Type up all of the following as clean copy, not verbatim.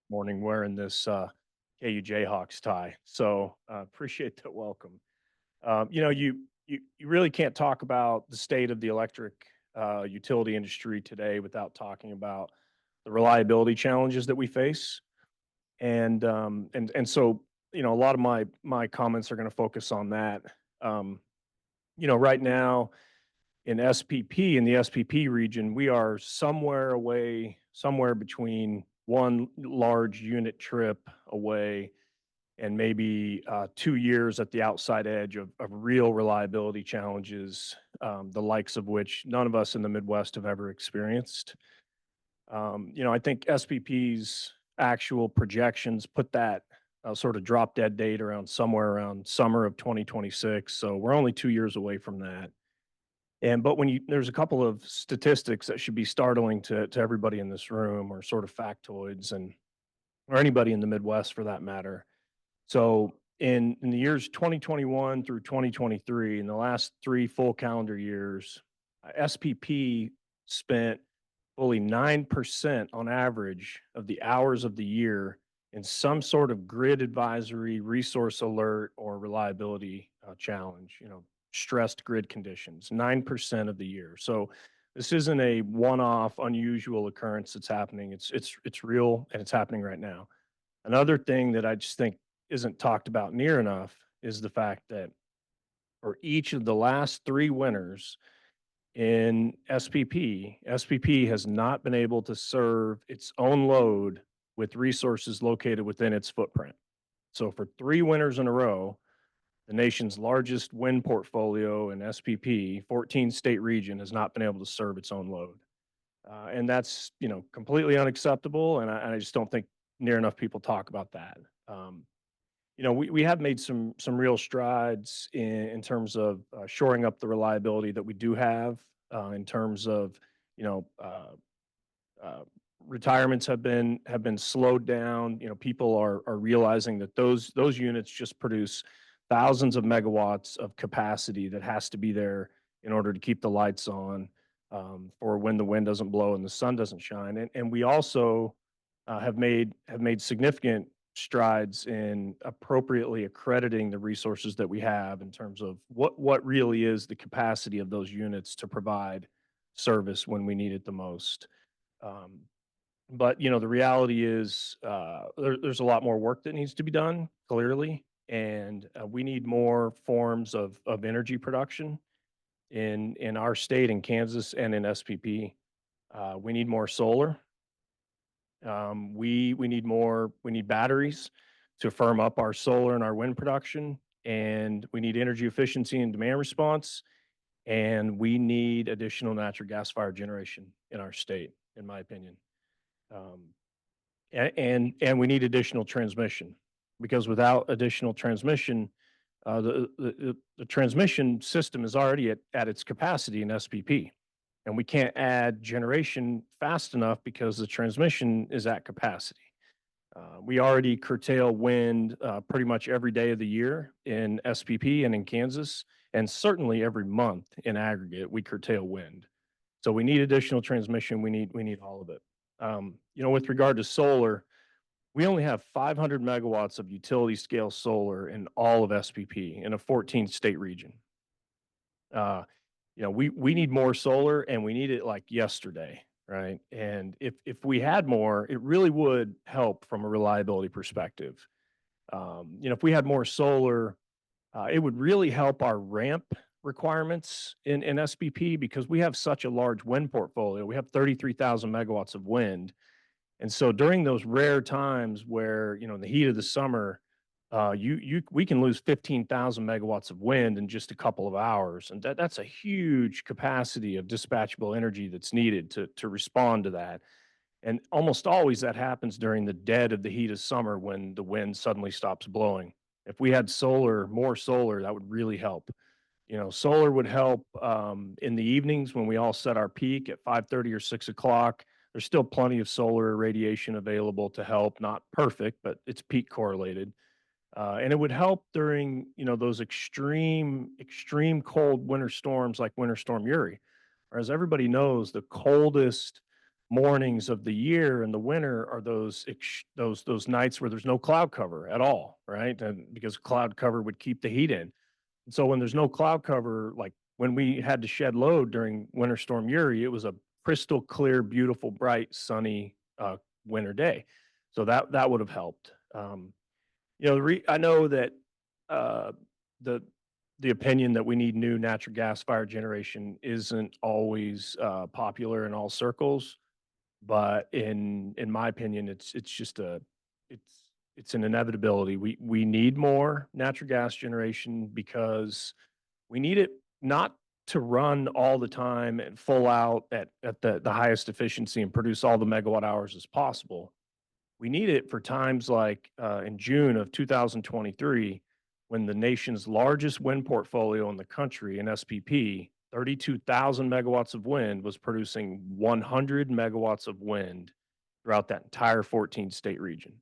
morning wearing this KU Jayhawks tie. So appreciate the welcome. You really can't talk about the state of the electric utility industry today without talking about the reliability challenges that we face. And so a lot of my comments are going to focus on that. Um, right now in SPP, in the SPP region, we are somewhere away, somewhere between one large unit trip away and maybe 2 years at the outside edge of real reliability challenges, the likes of which none of us in the Midwest have ever experienced. I think SPP's actual projections put that sort of drop dead date around somewhere around summer of 2026. So we're only 2 years away from that. But there's a couple of statistics that should be startling to everybody in this room, or sort of factoids, and or anybody in the Midwest for that matter. So in the years 2021 through 2023, in the last three full calendar years, SPP spent fully 9% on average of the hours of the year in some sort of grid advisory, resource alert, or reliability challenge. Stressed grid conditions, 9% of the year. So this isn't a one-off, unusual occurrence that's happening. It's real, and it's happening right now. Another thing that I just think isn't talked about near enough is the fact that for each of the last three winters in SPP has not been able to serve its own load with resources located within its footprint. So for three winters in a row, the nation's largest wind portfolio in SPP, 14 state region, has not been able to serve its own load. And that's, completely unacceptable. And I just don't think near enough people talk about that. We have made some real strides in terms of shoring up the reliability that we do have, in terms of, you know, uh, uh, retirements have been slowed down. People are realizing that those units just produce thousands of megawatts of capacity that has to be there in order to keep the lights on, for when the wind doesn't blow and the sun doesn't shine. And we also have made significant strides in appropriately accrediting the resources that we have in terms of what really is the capacity of those units to provide service when we need it the most. Um, but the reality is, there's a lot more work that needs to be done, clearly, and we need more forms of energy production in our state, in Kansas, and in SPP. We need more solar. We need batteries to firm up our solar and our wind production, and we need energy efficiency and demand response, and we need additional natural gas fired generation in our state, in my opinion. Um, and we need additional transmission, because without additional transmission, the transmission system is already at its capacity in SPP, and we can't add generation fast enough because the transmission is at capacity. We already curtail wind pretty much every day of the year in SPP and in Kansas, and certainly every month in aggregate we curtail wind. So we need additional transmission. We need all of it. With regard to solar, we only have 500 megawatts of utility scale solar in all of SPP in a 14 state region. We need more solar, and we need it like yesterday, right? And if we had more, it really would help from a reliability perspective. If we had more solar, it would really help our ramp requirements in SPP, because we have such a large wind portfolio. We have 33,000 megawatts of wind. And so during those rare times where, in the heat of the summer, we can lose 15,000 megawatts of wind in just a couple of hours, and that's a huge capacity of dispatchable energy that's needed to respond to that. And almost always that happens during the dead of the heat of summer, when the wind suddenly stops blowing. If we had solar, more solar, that would really help. Solar would help in the evenings when we all set our peak at 5:30 or 6 o'clock. There's still plenty of solar radiation available to help. Not perfect, but it's peak correlated. And it would help during, those extreme cold winter storms like Winter Storm Uri. Or, as everybody knows, the coldest, mornings of the year in the winter are those nights where there's no cloud cover at all, right? And because cloud cover would keep the heat in. And so when there's no cloud cover, like when we had to shed load during Winter Storm Uri, it was a crystal clear, beautiful, bright, sunny winter day. So that would have helped. I know that uh, the the opinion that we need new natural gas fired generation isn't always popular in all circles, but in my opinion, it's just it's it's an inevitability. We need more natural gas generation because we need it not to run all the time and full out at the highest efficiency and produce all the megawatt hours as possible. We need it for times like in June of 2023, when the nation's largest wind portfolio in the country, in SPP, 32,000 megawatts of wind, was producing 100 megawatts of wind throughout that entire 14 state region,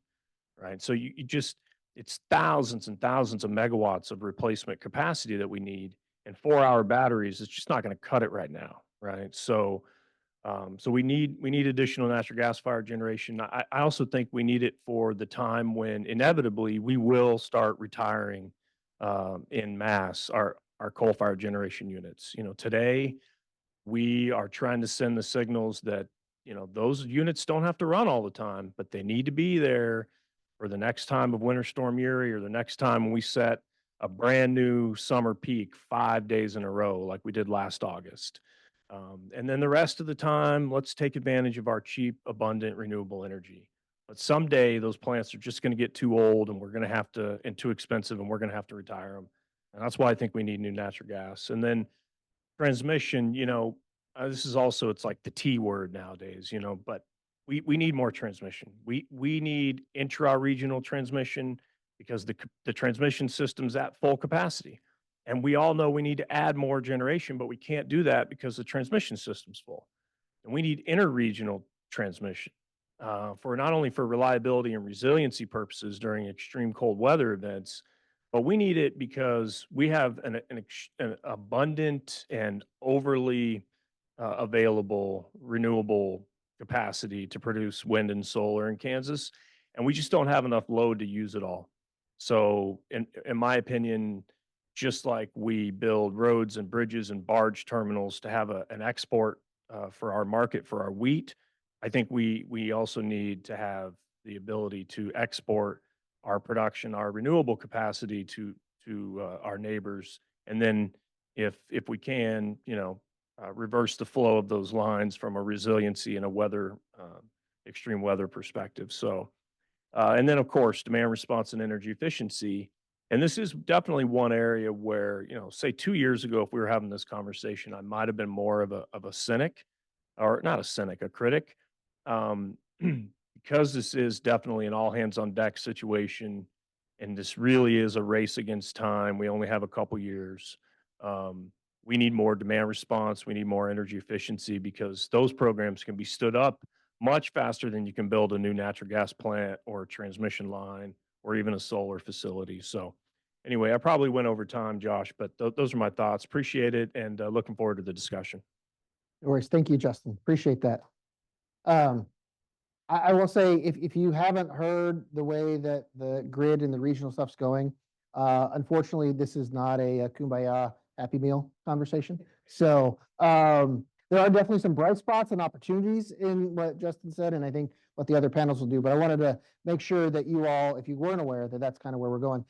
right? So you just, it's thousands and thousands of megawatts of replacement capacity that we need. And 4-hour batteries, it's just not going to cut it right now, right? So we need additional natural gas fired generation. I also think we need it for the time when inevitably we will start retiring in mass our coal fired generation units. Today we are trying to send the signals that those units don't have to run all the time, but they need to be there for the next time of Winter Storm Uri or the next time when we set a brand new summer peak 5 days in a row like we did last August. And then the rest of the time, let's take advantage of our cheap, abundant, renewable energy. But someday those plants are just going to get too old and we're going to have to, and too expensive, and we're going to have to retire them. And that's why I think we need new natural gas. And then transmission, this is also, it's like the T word nowadays, but we need more transmission. We need intra-regional transmission because the transmission system's at full capacity. And we all know we need to add more generation, but we can't do that because the transmission system's full. And we need interregional transmission for not only for reliability and resiliency purposes during extreme cold weather events, but we need it because we have an abundant and overly available renewable capacity to produce wind and solar in Kansas, and we just don't have enough load to use it all. So, in my opinion, just like we build roads and bridges and barge terminals to have an export for our market for our wheat, I think we also need to have the ability to export our production, our renewable capacity to our neighbors, and then if we can, reverse the flow of those lines from a resiliency and a weather extreme weather perspective. So, and then of course, demand response and energy efficiency. And this is definitely one area where, say 2 years ago, if we were having this conversation, I might have been more of a cynic, or not a cynic, a critic. Um, because this is definitely an all hands on deck situation, and this really is a race against time. We only have a couple years. We need more demand response. We need more energy efficiency because those programs can be stood up much faster than you can build a new natural gas plant or a transmission line or even a solar facility. So, anyway, I probably went over time, Josh, but those are my thoughts. Appreciate it, and looking forward to the discussion. No worries. Thank you, Justin. Appreciate that. I will say, if you haven't heard the way that the grid and the regional stuff's going, unfortunately, this is not a kumbaya Happy Meal conversation. So there are definitely some bright spots and opportunities in what Justin said, and I think what the other panels will do. But I wanted to make sure that you all, if you weren't aware, that that's kind of where we're going.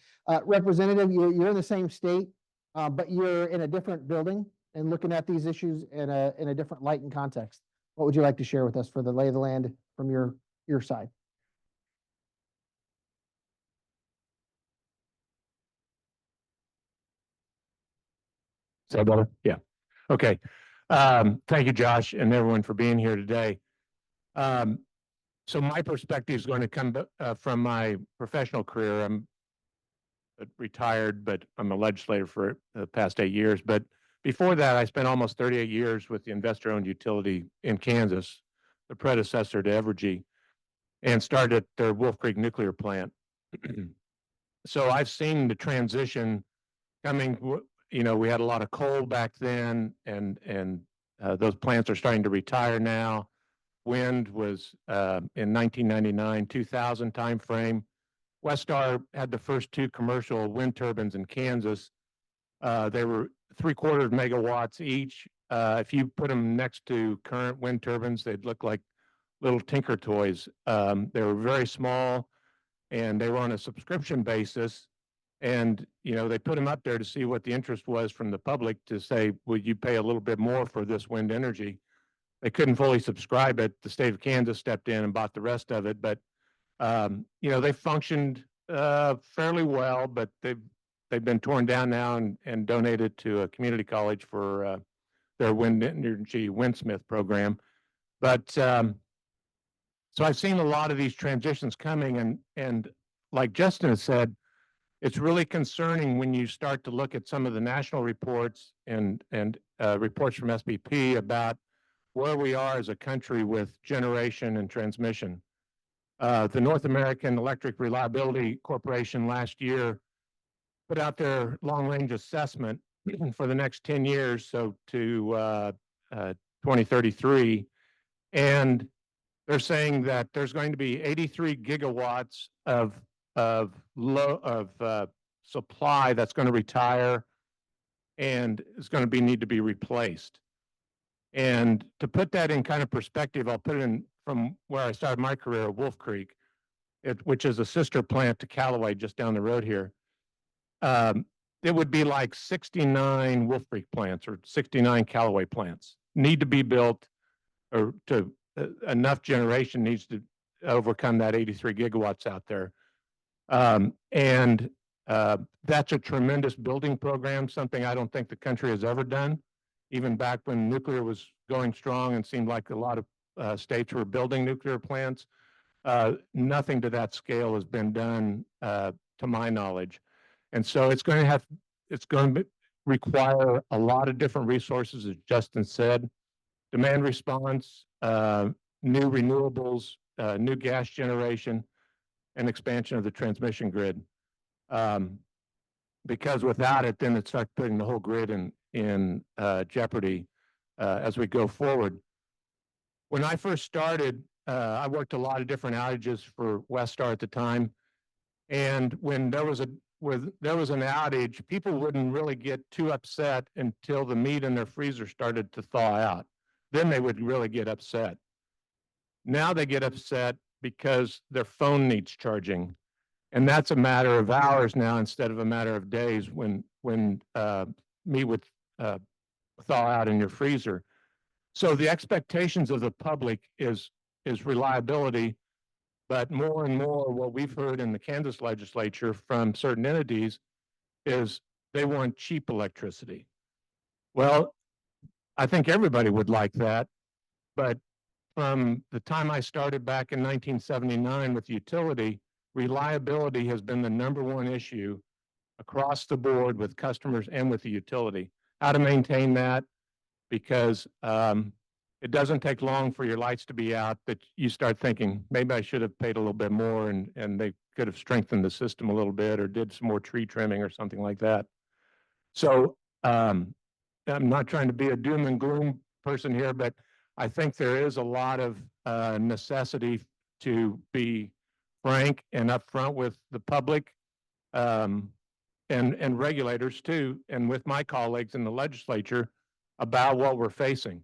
Representative, you're in the same state, but you're in a different building and looking at these issues in a different light and context. What would you like to share with us for the lay of the land from your side? Is that better? Yeah. Okay. Thank you, Josh, and everyone for being here today. So my perspective is going to come from my professional career. I'm retired, but I'm a legislator for the past 8 years. But before that, I spent almost 38 years with the investor-owned utility in Kansas, the predecessor to Evergy, and started at their Wolf Creek nuclear plant. So I've seen the transition coming. We had a lot of coal back then, and those plants are starting to retire now. wind was in 1999, 2000 timeframe. Westar had the first 2 commercial wind turbines in Kansas. They were 3/4 megawatts each. If you put them next to current wind turbines, they'd look like little tinker toys. They were very small, and they were on a subscription basis. And, you know, they put them up there to see what the interest was from the public to say, would you pay a little bit more for this wind energy? They couldn't fully subscribe it. The state of Kansas stepped in and bought the rest of it. But, you know, they functioned fairly well, but they've been torn down now and donated to a community college for their wind energy windsmith program. But so I've seen a lot of these transitions coming, and like Justin has said, it's really concerning when you start to look at some of the national reports and reports from SPP about where we are as a country with generation and transmission. The North American Electric Reliability Corporation last year put out their long-range assessment for the next 10 years, so to 2033, and they're saying that there's going to be 83 gigawatts of supply that's going to retire and is going to need to be replaced. And to put that in kind of perspective, I'll put it in from where I started my career at Wolf Creek, which is a sister plant to Callaway just down the road here. It would be like 69 Wolf Creek plants or 69 Callaway plants need to be built, or to enough generation needs to overcome that 83 gigawatts out there. And that's a tremendous building program, something I don't think the country has ever done, even back when nuclear was going strong and seemed like a lot of states were building nuclear plants. Nothing to that scale has been done to my knowledge. And so it's going to require a lot of different resources, as Justin said: demand response, new renewables, new gas generation, and expansion of the transmission grid. Because without it, then it starts putting the whole grid in jeopardy as we go forward. When I first started, I worked a lot of different outages for Westar at the time, and when there was an outage, people wouldn't really get too upset until the meat in their freezer started to thaw out. Then they would really get upset. Now they get upset because their phone needs charging, and that's a matter of hours now instead of a matter of days when meat would thaw out in your freezer. So the expectations of the public is reliability, but more and more what we've heard in the Kansas legislature from certain entities is they want cheap electricity. Well, I think everybody would like that, but from the time I started back in 1979 with the utility, reliability has been the #1 issue across the board with customers and with the utility. How to maintain that, because it doesn't take long for your lights to be out that you start thinking, maybe I should have paid a little bit more, and they could have strengthened the system a little bit or did some more tree trimming or something like that. So I'm not trying to be a doom and gloom person here, but I think there is a lot of necessity to be frank and upfront with the public and regulators too, and with my colleagues in the legislature about what we're facing.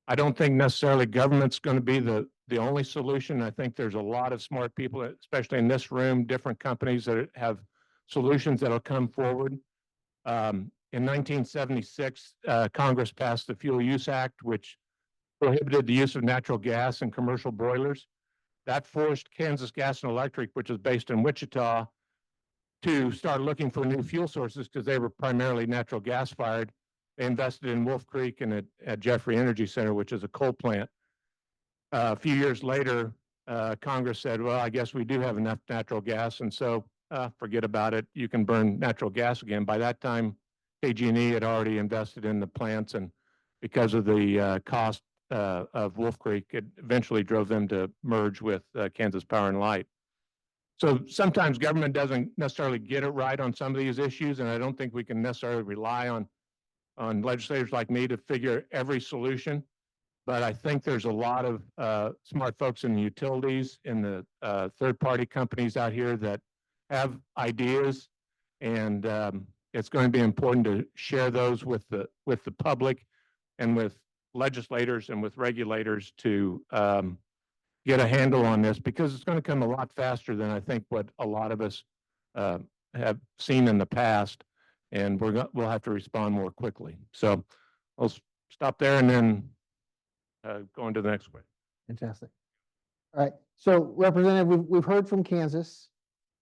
I don't think necessarily government's going to be the only solution. I think there's a lot of smart people, especially in this room, different companies that have solutions that'll come forward. In 1976, Congress passed the Fuel Use Act, which prohibited the use of natural gas in commercial boilers. That forced Kansas Gas and Electric, which is based in Wichita, to start looking for new fuel sources because they were primarily natural gas fired. They invested in Wolf Creek and at Jeffrey Energy Center, which is a coal plant. A few years later, Congress said, well, I guess we do have enough natural gas, and so forget about it. You can burn natural gas again. By that time, KG&E had already invested in the plants, and because of the cost of Wolf Creek, it eventually drove them to merge with Kansas Power and Light. So sometimes government doesn't necessarily get it right on some of these issues, and I don't think we can necessarily rely on legislators like me to figure every solution. But I think there's a lot of smart folks in the utilities, in the third-party companies out here that have ideas, and it's going to be important to share those with the public and with legislators and with regulators to get a handle on this, because it's going to come a lot faster than I think what a lot of us uh, have seen in the past, and we'll have to respond more quickly. So I'll stop there and then go on to the next question. Fantastic. All right. So Representative, we've heard from Kansas.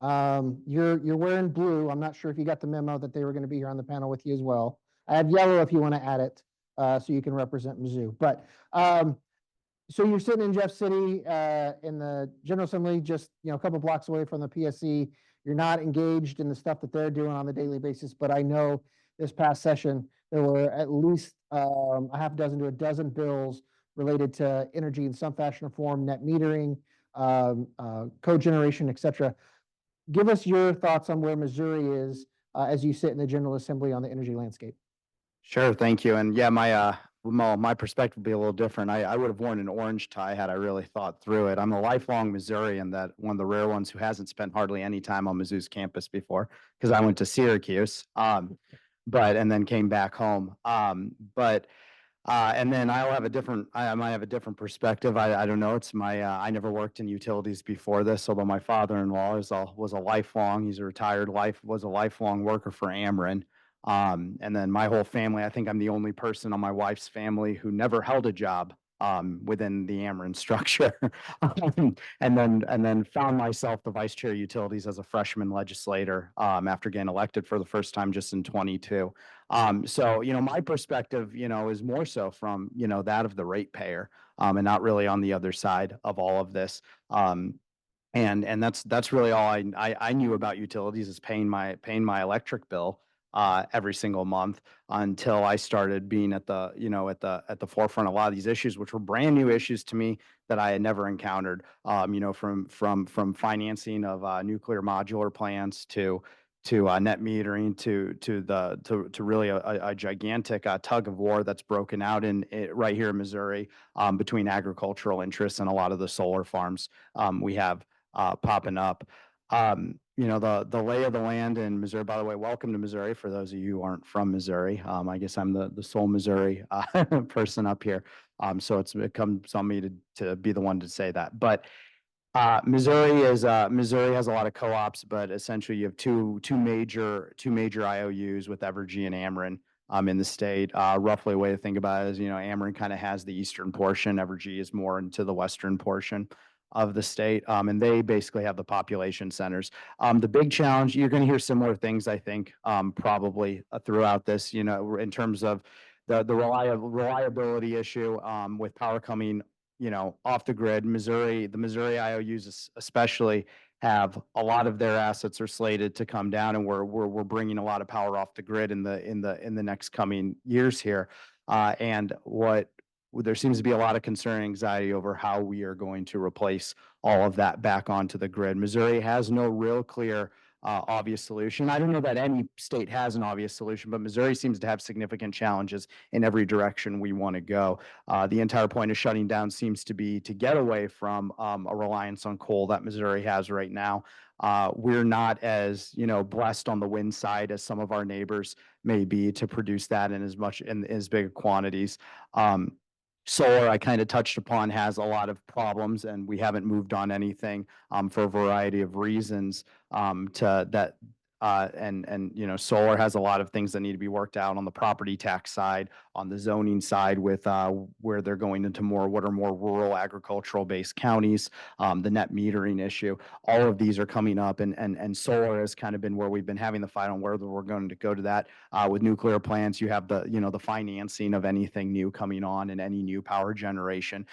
You're wearing blue. I'm not sure if you got the memo that they were going to be here on the panel with you as well. I have yellow if you want to add it, so you can represent Mizzou. But so you're sitting in Jeff City in the General Assembly, just a couple blocks away from the PSC. You're not engaged in the stuff that they're doing on the daily basis, but I know this past session there were at least a half dozen to a dozen bills related to energy in some fashion or form, net metering, cogeneration, et cetera. Give us your thoughts on where Missouri is as you sit in the General Assembly on the energy landscape. Sure, thank you. And yeah, my perspective would be a little different. I would have worn an orange tie had I really thought through it. I'm a lifelong Missourian, that one of the rare ones who hasn't spent hardly any time on Mizzou's campus before, because I went to Syracuse, and then came back home. And then I might have a different perspective. I don't know. It's I never worked in utilities before this, although my father-in-law was a lifelong worker for Ameren. And then my whole family, I think I'm the only person on my wife's family who never held a job within the Ameren structure. And then found myself the vice chair of utilities as a freshman legislator after getting elected for the first time just in 22. So, my perspective, is more so from, that of the ratepayer, and not really on the other side of all of this. And that's really all I knew about utilities, is paying my electric bill every single month, until I started being at the forefront of a lot of these issues, which were brand new issues to me that I had never encountered. From financing of nuclear modular plants to net metering to really a gigantic tug of war that's broken out right here in Missouri, between agricultural interests and a lot of the solar farms we have popping up. The lay of the land in Missouri. By the way, welcome to Missouri for those of you who aren't from Missouri. I guess I'm the sole Missouri person up here. So it comes on me to be the one to say that. But Missouri has a lot of co-ops, but essentially you have two major IOUs with Evergy and Ameren in the state. Roughly a way to think about it is, Ameren kind of has the eastern portion, Evergy is more into the western portion of the state, and they basically have the population centers. The big challenge, you're going to hear similar things, I think, probably throughout this, in terms of the reliability issue with power coming, off the grid. The Missouri IOUs especially have a lot of their assets are slated to come down, and we're bringing a lot of power off the grid in the next coming years here. And there seems to be a lot of concern and anxiety over how we are going to replace all of that back onto the grid. Missouri has no real clear, obvious solution. I don't know that any state has an obvious solution, but Missouri seems to have significant challenges in every direction we want to go. The entire point of shutting down seems to be to get away from a reliance on coal that Missouri has right now. We're not as blessed on the wind side as some of our neighbors may be to produce that in as big quantities. Solar, I kind of touched upon, has a lot of problems, and we haven't moved on anything for a variety of reasons to that. Solar has a lot of things that need to be worked out on the property tax side, on the zoning side, with where they're going into what are more rural agricultural based counties, the net metering issue. All of these are coming up, and solar has kind of been where we've been having the fight on whether we're going to go to that. With nuclear plants, you have the financing of anything new coming on and any new power generation.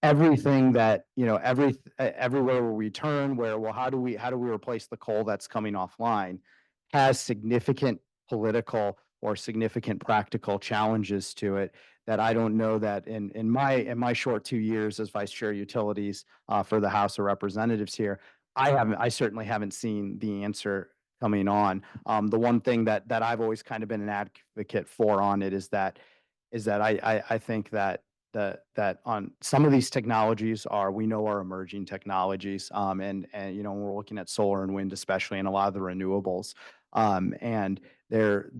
Everything that everywhere where we turn, how do we replace the coal that's coming offline, has significant political or significant practical challenges to it that I don't know that in my short 2 years as vice chair of utilities for the House of Representatives here, I certainly haven't seen the answer coming on. The one thing that I've always kind of been an advocate for on it is that I think that that on some of these technologies we know are emerging technologies. And, you know, we're looking at solar and wind, especially, and a lot of the renewables. And there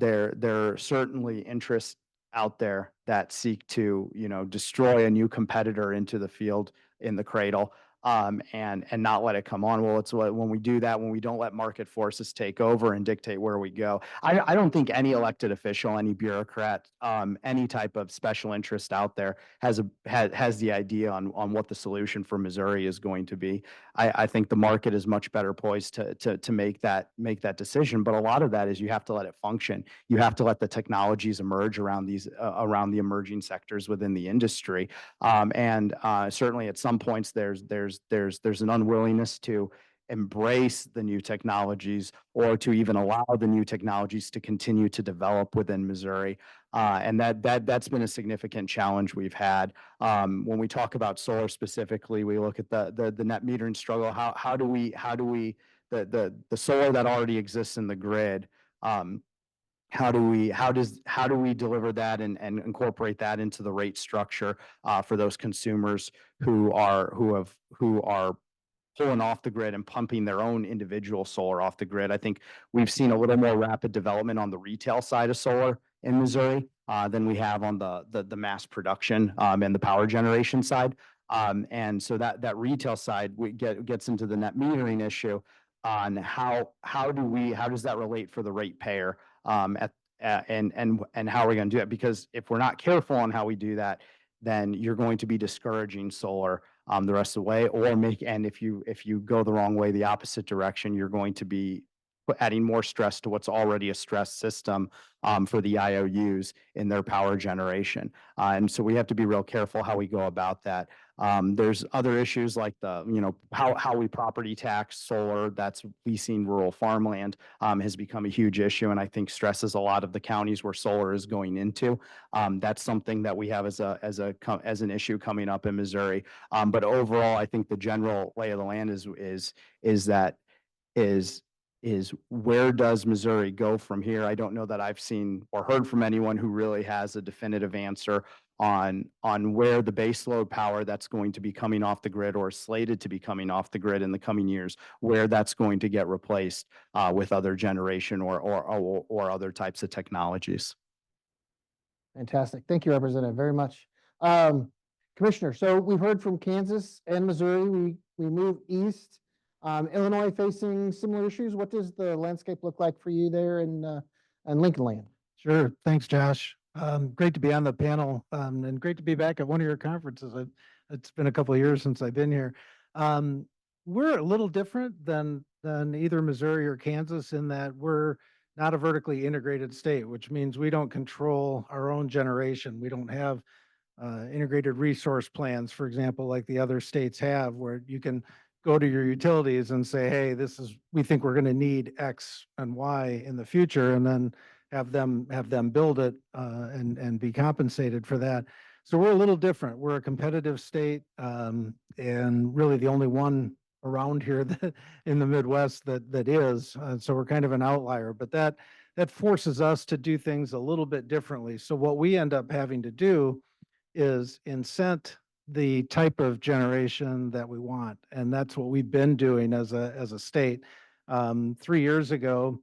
are certainly interests out there that seek to, you know, destroy a new competitor into the field in the cradle, and not let it come on. Well, it's when we do that, when we don't let market forces take over and dictate where we go. I don't think any elected official, any bureaucrat, any type of special interest out there has the idea on what the solution for Missouri is going to be. I think the market is much better poised to make that decision. But a lot of that is you have to let it function. You have to let the technologies emerge around these around the emerging sectors within the industry. And certainly at some points there's an unwillingness to embrace the new technologies or to even allow the new technologies to continue to develop within Missouri. And that's been a significant challenge we've had. When we talk about solar specifically, we look at the net metering struggle. How do we the solar that already exists in the grid, how do we deliver that and incorporate that into the rate structure for those consumers who are pulling off the grid and pumping their own individual solar off the grid? I think we've seen a little more rapid development on the retail side of solar in Missouri than we have on the mass production and the power generation side. And so that retail side gets into the net metering issue on how does that relate for the ratepayer, and how are we going to do it? Because if we're not careful on how we do that, then you're going to be discouraging solar the rest of the way, and if you go the wrong way, the opposite direction, you're going to be adding more stress to what's already a stressed system for the IOUs in their power generation. And so we have to be real careful how we go about that. There's other issues like how we property tax solar that's leasing rural farmland has become a huge issue, and I think stresses a lot of the counties where solar is going into. That's something that we have as an issue coming up in Missouri. But overall, I think the general lay of the land is where does Missouri go from here? I don't know that I've seen or heard from anyone who really has a definitive answer on where the baseload power that's going to be coming off the grid or slated to be coming off the grid in the coming years, where that's going to get replaced with other generation or other types of technologies. Fantastic. Thank you, Representative, very much. Commissioner, so we've heard from Kansas and Missouri. We move east. Illinois facing similar issues. What does the landscape look like for you there in Lincoln Land? Sure. Thanks, Josh. Great to be on the panel, and great to be back at one of your conferences. It's been a couple of years since I've been here. We're a little different than either Missouri or Kansas in that we're not a vertically integrated state, which means we don't control our own generation. We don't have integrated resource plans, for example, like the other states have, where you can go to your utilities and say, hey, we think we're going to need X and Y in the future, and then have them build it and be compensated for that. So we're a little different. We're a competitive state, and really the only one around here that in the Midwest that is. So we're kind of an outlier, but that forces us to do things a little bit differently. So what we end up having to do is incent the type of generation that we want. And that's what we've been doing as a state. 3 years ago,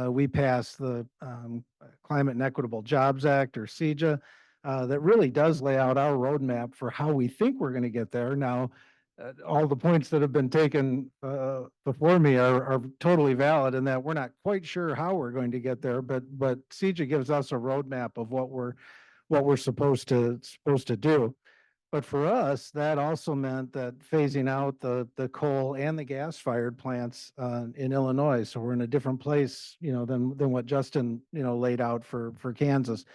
we passed the Climate and Equitable Jobs Act, or CEJA, that really does lay out our roadmap for how we think we're going to get there. Now, all the points that have been taken before me are totally valid in that we're not quite sure how we're going to get there, but CEJA gives us a roadmap of what we're supposed to do. But for us, that also meant that phasing out the coal and the gas-fired plants in Illinois. So we're in a different place, than what Justin, laid out for Kansas.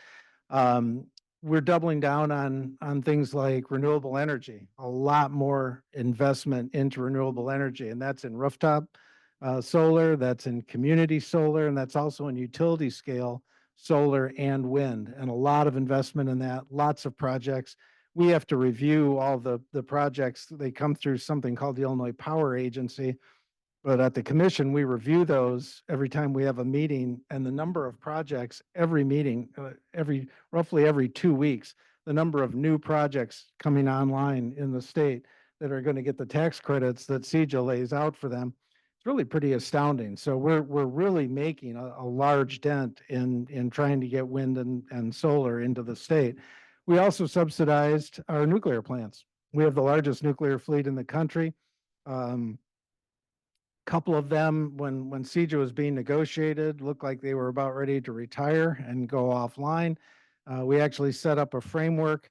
We're doubling down on things like renewable energy, a lot more investment into renewable energy, and that's in rooftop solar, that's in community solar, and that's also in utility scale solar and wind, and a lot of investment in that, lots of projects. We have to review all the projects. They come through something called the Illinois Power Agency, but at the commission, we review those every time we have a meeting, and the number of projects every meeting, roughly every 2 weeks, the number of new projects coming online in the state that are going to get the tax credits that CEJA lays out for them, it's really pretty astounding. So we're really making a large dent in trying to get wind and solar into the state. We also subsidized our nuclear plants. We have the largest nuclear fleet in the country. Couple of them, when CEJA was being negotiated, looked like they were about ready to retire and go offline. We actually set up a framework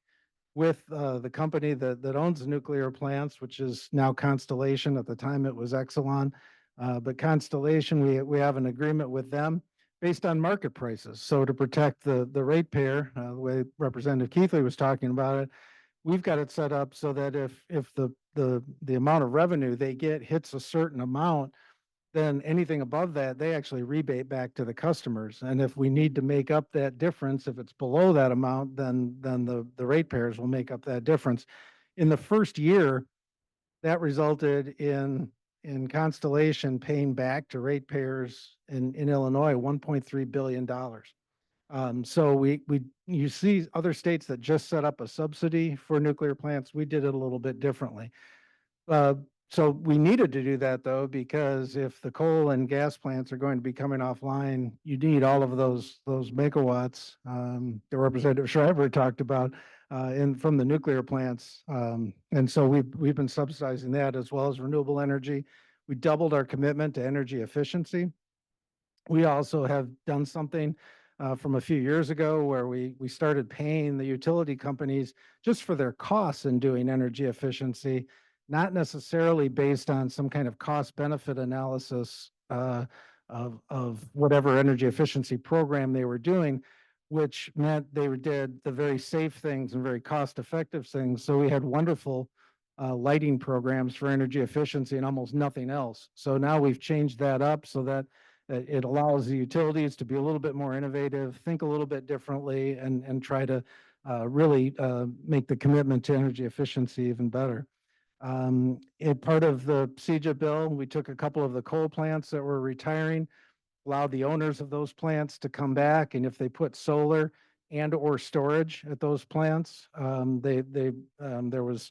with the company that owns the nuclear plants, which is now Constellation. At the time, it was Exelon. But Constellation, we have an agreement with them based on market prices. So to protect the ratepayer, the way Representative Keathley was talking about it, we've got it set up so that if the amount of revenue they get hits a certain amount, then anything above that, they actually rebate back to the customers. And if we need to make up that difference, if it's below that amount, then the ratepayers will make up that difference. In the first year, that resulted in Constellation paying back to ratepayers in Illinois $1.3 billion. So you see other states that just set up a subsidy for nuclear plants. We did it a little bit differently. So we needed to do that though, because if the coal and gas plants are going to be coming offline, you need all of those megawatts that Representative Schreiber talked about from the nuclear plants. And so we've been subsidizing that as well as renewable energy. We doubled our commitment to energy efficiency. We also have done something from a few years ago where we started paying the utility companies just for their costs in doing energy efficiency, not necessarily based on some kind of cost benefit analysis of whatever energy efficiency program they were doing, which meant they did the very safe things and very cost effective things. So we had wonderful lighting programs for energy efficiency and almost nothing else. So now we've changed that up so that it allows the utilities to be a little bit more innovative, think a little bit differently, and try to really make the commitment to energy efficiency even better. Part of the CEJA bill, we took a couple of the coal plants that were retiring, allowed the owners of those plants to come back, and if they put solar and or storage at those plants, there was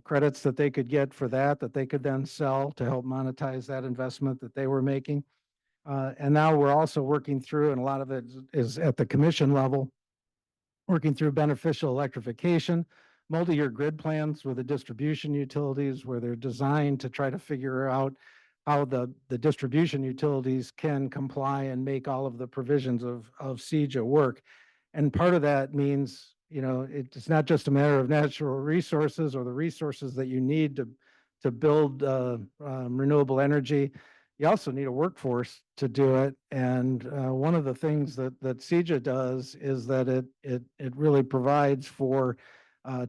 credits that they could get for that they could then sell to help monetize that investment that they were making. And now we're also working through, and a lot of it is at the commission level, working through beneficial electrification, multi-year grid plans with the distribution utilities where they're designed to try to figure out how the distribution utilities can comply and make all of the provisions of CEJA work. And part of that means, it's not just a matter of natural resources or the resources that you need to build renewable energy. You also need a workforce to do it. And one of the things that CEJA does is that it really provides for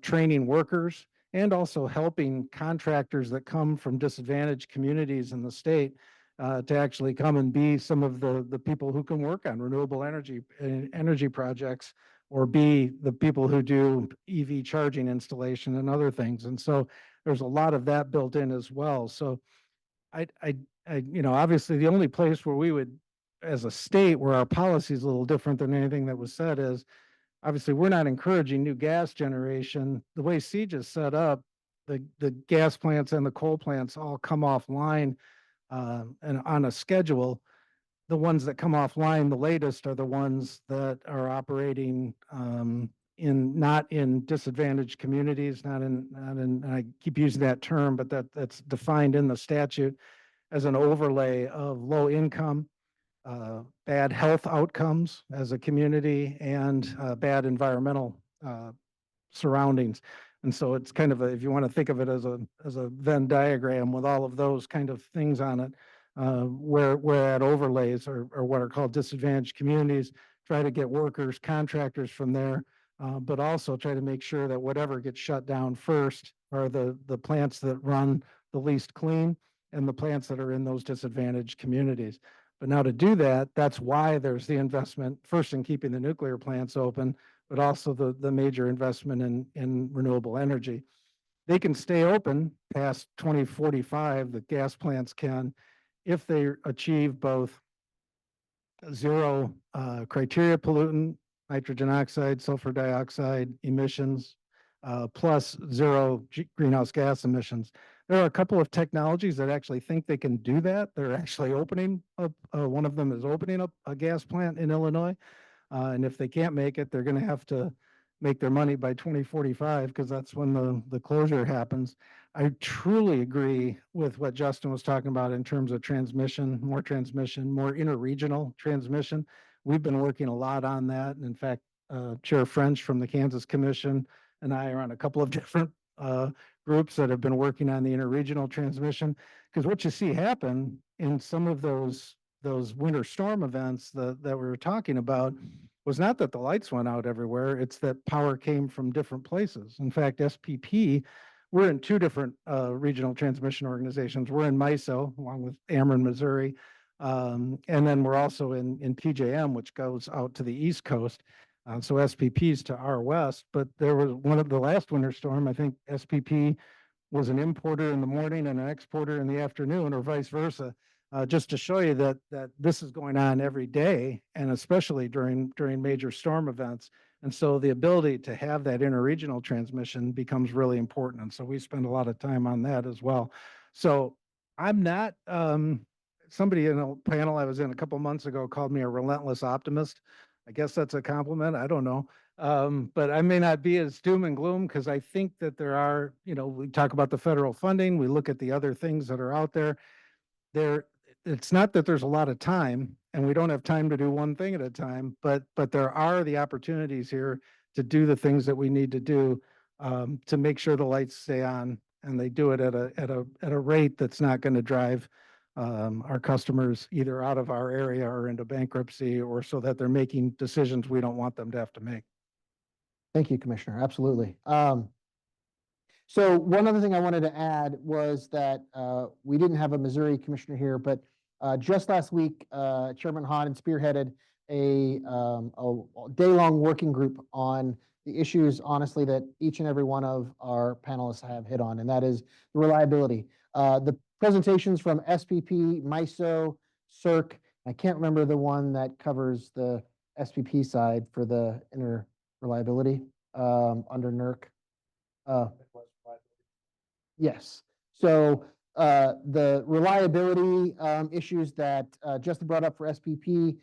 training workers and also helping contractors that come from disadvantaged communities in the state to actually come and be some of the people who can work on renewable energy projects, or be the people who do EV charging installation and other things. And so there's a lot of that built in as well. So I obviously the only place where we would, as a state, where our policy is a little different than anything that was said is, obviously, we're not encouraging new gas generation. The way CEJA is set up, the gas plants and the coal plants all come offline and on a schedule. The ones that come offline, the latest, are the ones that are operating not in disadvantaged communities, not in, I keep using that term, but that's defined in the statute as an overlay of low income, bad health outcomes as a community, and bad environmental surroundings. And so it's kind of if you want to think of it as a Venn diagram with all of those kind of things on it, where that overlays are what are called disadvantaged communities, try to get workers, contractors from there, but also try to make sure that whatever gets shut down first are the plants that run the least clean and the plants that are in those disadvantaged communities. But now to do that, that's why there's the investment first in keeping the nuclear plants open, but also the major investment in renewable energy. They can stay open past 2045, the gas plants can, if they achieve both zero criteria pollutant nitrogen oxide, sulfur dioxide emissions, plus zero greenhouse gas emissions. There are a couple of technologies that actually think they can do that. They're actually opening up, one of them is opening up a gas plant in Illinois. And if they can't make it, they're going to have to make their money by 2045 because that's when the closure happens. I truly agree with what Justin was talking about in terms of transmission, more interregional transmission. We've been working a lot on that. And in fact, Chair French from the Kansas Commission and I are on a couple of different groups that have been working on the interregional transmission. Because what you see happen in some of those winter storm events that we were talking about was not that the lights went out everywhere, it's that power came from different places. In fact, SPP, we're in two different regional transmission organizations. We're in MISO, along with Ameren, Missouri, and then we're also in PJM, which goes out to the East Coast. So SPP's to our west, but there was one of the last winter storm, I think SPP was an importer in the morning and an exporter in the afternoon, or vice versa. Just to show you that this is going on every day, and especially during major storm events. And so the ability to have that interregional transmission becomes really important. And so we spend a lot of time on that as well. So I'm not, somebody in a panel I was in a couple months ago called me a relentless optimist. I guess that's a compliment. I don't know. But I may not be as doom and gloom because I think that there are, we talk about the federal funding, we look at the other things that are out there. It's not that there's a lot of time and we don't have time to do one thing at a time, but there are the opportunities here to do the things that we need to do to make sure the lights stay on, and they do it at a rate that's not going to drive our customers either out of our area or into bankruptcy, or so that they're making decisions we don't want them to have to make. Thank you, Commissioner. Absolutely. So one other thing I wanted to add was that we didn't have a Missouri commissioner here, but just last week, Chairman Hahn spearheaded a day-long working group on the issues, honestly, that each and every one of our panelists have hit on, and that is the reliability. The presentations from SPP, MISO, CERC, I can't remember the one that covers the SPP side for the interreliability under NERC. Yes. So the reliability issues that Justin brought up for SPP,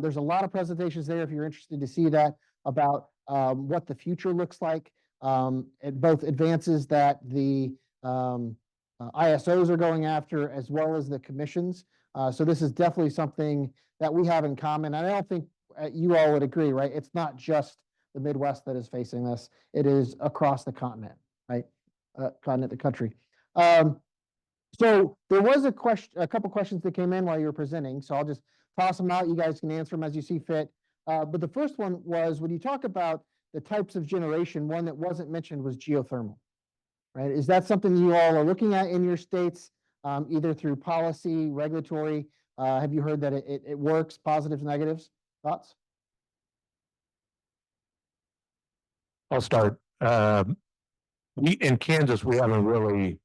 there's a lot of presentations there if you're interested to see that about what the future looks like. Both advances that the ISOs are going after as well as the commissions. So this is definitely something that we have in common. And I don't think you all would agree, right? It's not just the Midwest that is facing this. It is across the continent, right? The country. So there was a couple questions that came in while you were presenting. So I'll just toss them out. You guys can answer them as you see fit. But the first one was, when you talk about the types of generation, one that wasn't mentioned was geothermal, right? Is that something you all are looking at in your states, either through policy, regulatory? Have you heard that it works, positives, negatives? Thoughts? I'll start. In Kansas, we haven't really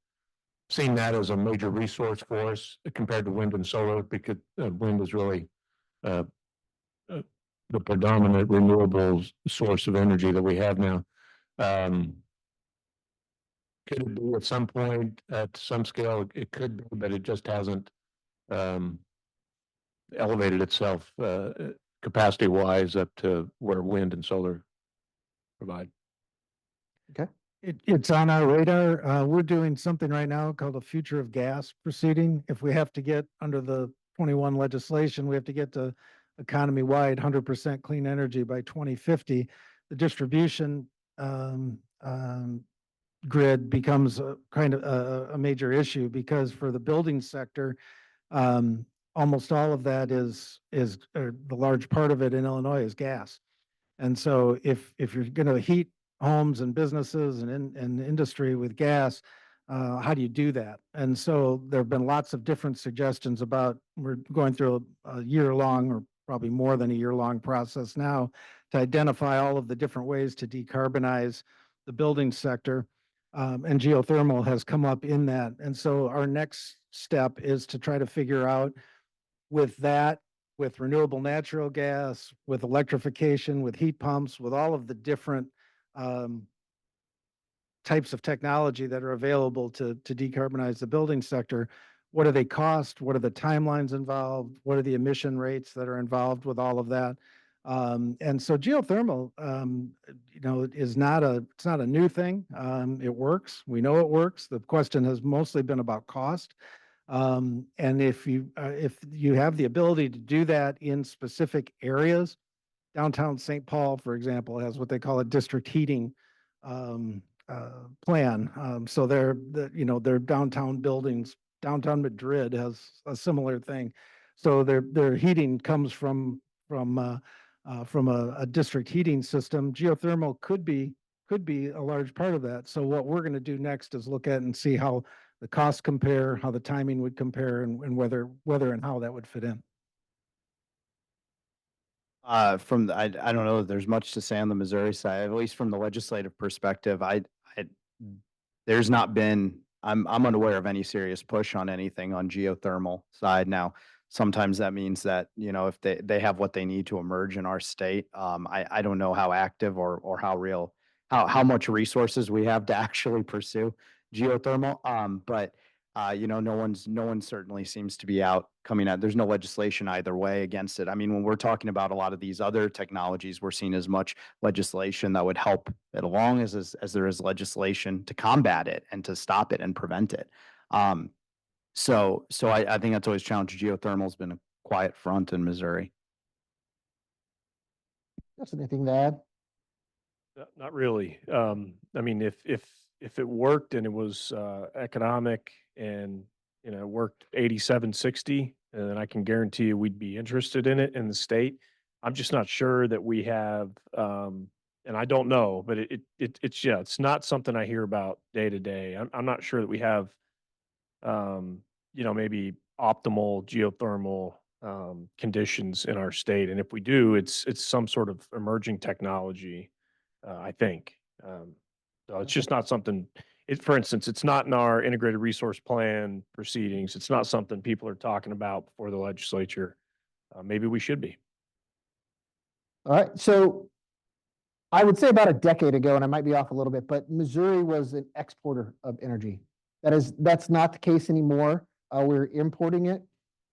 seen that as a major resource for us compared to wind and solar, because wind is really the predominant renewable source of energy that we have now. Could it be at some point, at some scale? It could be, but it just hasn't elevated itself capacity-wise up to where wind and solar provide. Okay. It's on our radar. We're doing something right now called a Future of Gas proceeding. If we have to get under the 21 legislation, we have to get to economy-wide 100% clean energy by 2050. The distribution grid becomes a kind of a major issue, because for the building sector, almost all of that is the large part of it in Illinois is gas. And so if you're going to heat homes and businesses and industry with gas, how do you do that? And so there have been lots of different suggestions about, we're going through a year-long, or probably more than a year-long process now, to identify all of the different ways to decarbonize the building sector. And geothermal has come up in that. And so our next step is to try to figure out, with that with renewable natural gas, with electrification, with heat pumps, with all of the different types of technology that are available to decarbonize the building sector. What do they cost? What are the timelines involved? What are the emission rates that are involved with all of that? And so geothermal, is it's not a new thing. It works. We know it works. The question has mostly been about cost. And if you have the ability to do that in specific areas, downtown St. Paul, for example, has what they call a district heating plan. So their downtown buildings, downtown Madrid has a similar thing. So their heating comes from a district heating system. Geothermal could be a large part of that. So what we're going to do next is look at and see how the costs compare, how the timing would compare, and whether and how that would fit in. I don't know that there's much to say on the Missouri side, at least from the legislative perspective. There's not been, I'm unaware of any serious push on anything on geothermal side. Now, sometimes that means that, if they have what they need to emerge in our state, I don't know how active or how real, how much resources we have to actually pursue geothermal. But no one certainly seems to be out coming out. There's no legislation either way against it. I mean, when we're talking about a lot of these other technologies, we're seeing as much legislation that would help it along as there is legislation to combat it and to stop it and prevent it. So I think that's always challenged. Geothermal has been a quiet front in Missouri. That's anything to add? Not really. I mean, if it worked and it was economic and worked 87-60, and then I can guarantee you we'd be interested in it in the state. I'm just not sure that we have, and I don't know, but it's not something I hear about day to day. I'm not sure that we have, maybe optimal geothermal conditions in our state, and if we do, it's some sort of emerging technology. I think. So it's just not something, for instance, it's not in our integrated resource plan proceedings. It's not something people are talking about before the legislature. Maybe we should be. All right. So I would say about a decade ago, and I might be off a little bit, but Missouri was an exporter of energy. That's not the case anymore. We're importing it.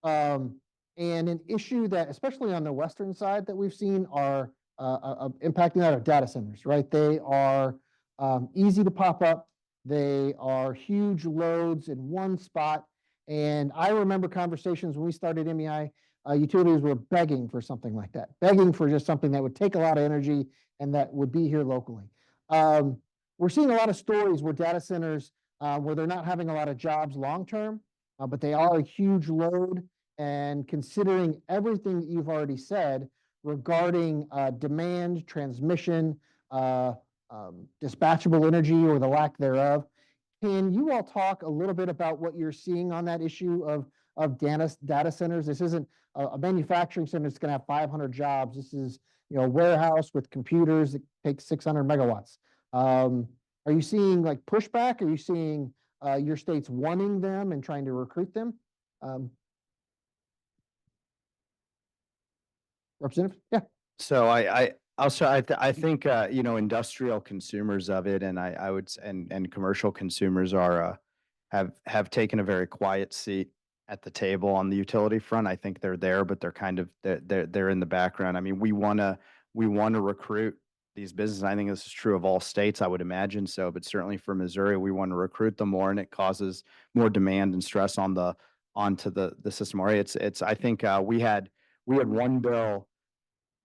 And an issue that, especially on the western side, that we've seen are impacting out of data centers, right? They are easy to pop up. They are huge loads in one spot. And I remember conversations when we started MEI, utilities were begging for something like that, begging for just something that would take a lot of energy and that would be here locally. We're seeing a lot of stories where data centers, where they're not having a lot of jobs long-term, but they are a huge load. And considering everything that you've already said, regarding demand, transmission, dispatchable energy or the lack thereof. Can you all talk a little bit about what you're seeing on that issue of data centers? This isn't a manufacturing center that's going to have 500 jobs. This is a warehouse with computers that takes 600 megawatts. Are you seeing like pushback? Are you seeing your states wanting them and trying to recruit them? Representative? Yeah. So I think industrial consumers of it, and I would and commercial consumers are have taken a very quiet seat at the table on the utility front. I think they're there, but they're kind of they're in the background. I mean, we want to recruit these businesses. I think this is true of all states, I would imagine so, but certainly for Missouri, we want to recruit them more, and it causes more demand and stress onto the system. Or I think we had one bill.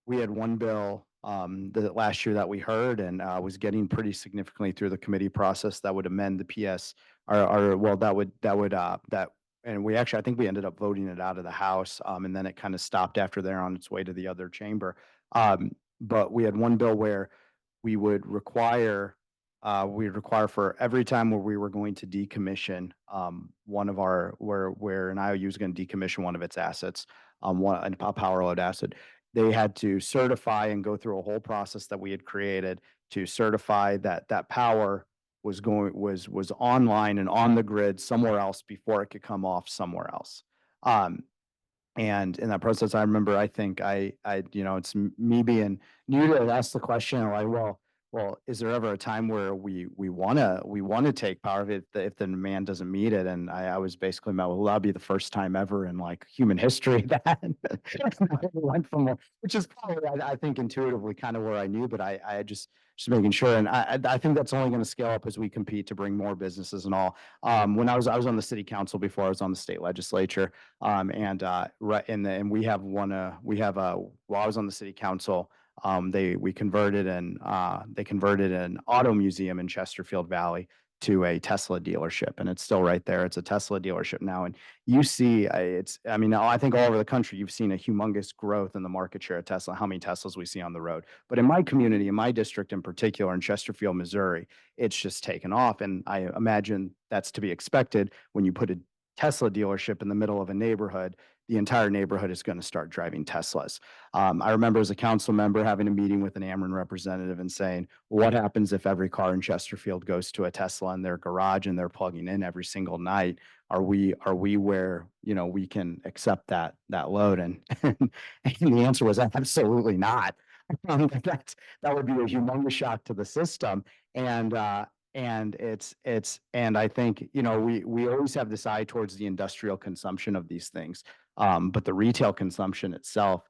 We had one bill the last year that we heard and was getting pretty significantly through the committee process that would amend the PS and we actually, I think we ended up voting it out of the House and then it kind of stopped after there on its way to the other chamber. But we had one bill where we would require for every time where we were going to decommission one of our where an IOU is going to decommission one of its assets, a power load asset, they had to certify and go through a whole process that we had created to certify that that power was online and on the grid somewhere else before it could come off somewhere else. And in that process, I remember, I think it's me being new to it, asked the question like, well, is there ever a time where we want to take power if the demand doesn't meet it? And I was basically met, well, that'll be the first time ever in like human history that went from, which is probably, I think intuitively kind of where I knew, but I just making sure. And I think that's only going to scale up as we compete to bring more businesses and all. When I was on the city council before, I was on the state legislature. And we have while I was on the city council, they converted an auto museum in Chesterfield Valley to a Tesla dealership, and it's still right there. It's a Tesla dealership now, and you see, I mean, I think all over the country, you've seen a humongous growth in the market share of Tesla, how many Teslas we see on the road. But in my community, in my district in particular, in Chesterfield, Missouri, it's just taken off, and I imagine that's to be expected when you put a Tesla dealership in the middle of a neighborhood. The entire neighborhood is going to start driving Teslas. I remember as a council member having a meeting with an Ameren representative and saying, what happens if every car in Chesterfield goes to a Tesla in their garage and they're plugging in every single night? Are we where, we can accept that load? And the answer was absolutely not. That would be a humongous shock to the system. And I think, we always have this eye towards the industrial consumption of these things. But the retail consumption itself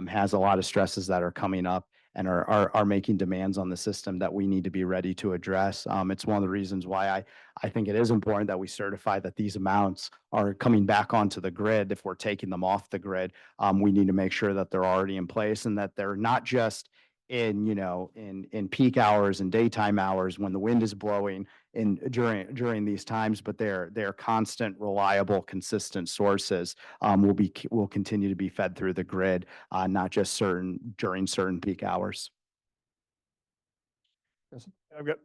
has a lot of stresses that are coming up and are making demands on the system that we need to be ready to address. It's one of the reasons why I think it is important that we certify that these amounts are coming back onto the grid. If we're taking them off the grid, we need to make sure that they're already in place and that they're not just in peak hours and daytime hours when the wind is blowing during these times, but they're constant, reliable, consistent sources will continue to be fed through the grid, not just during certain peak hours. I've got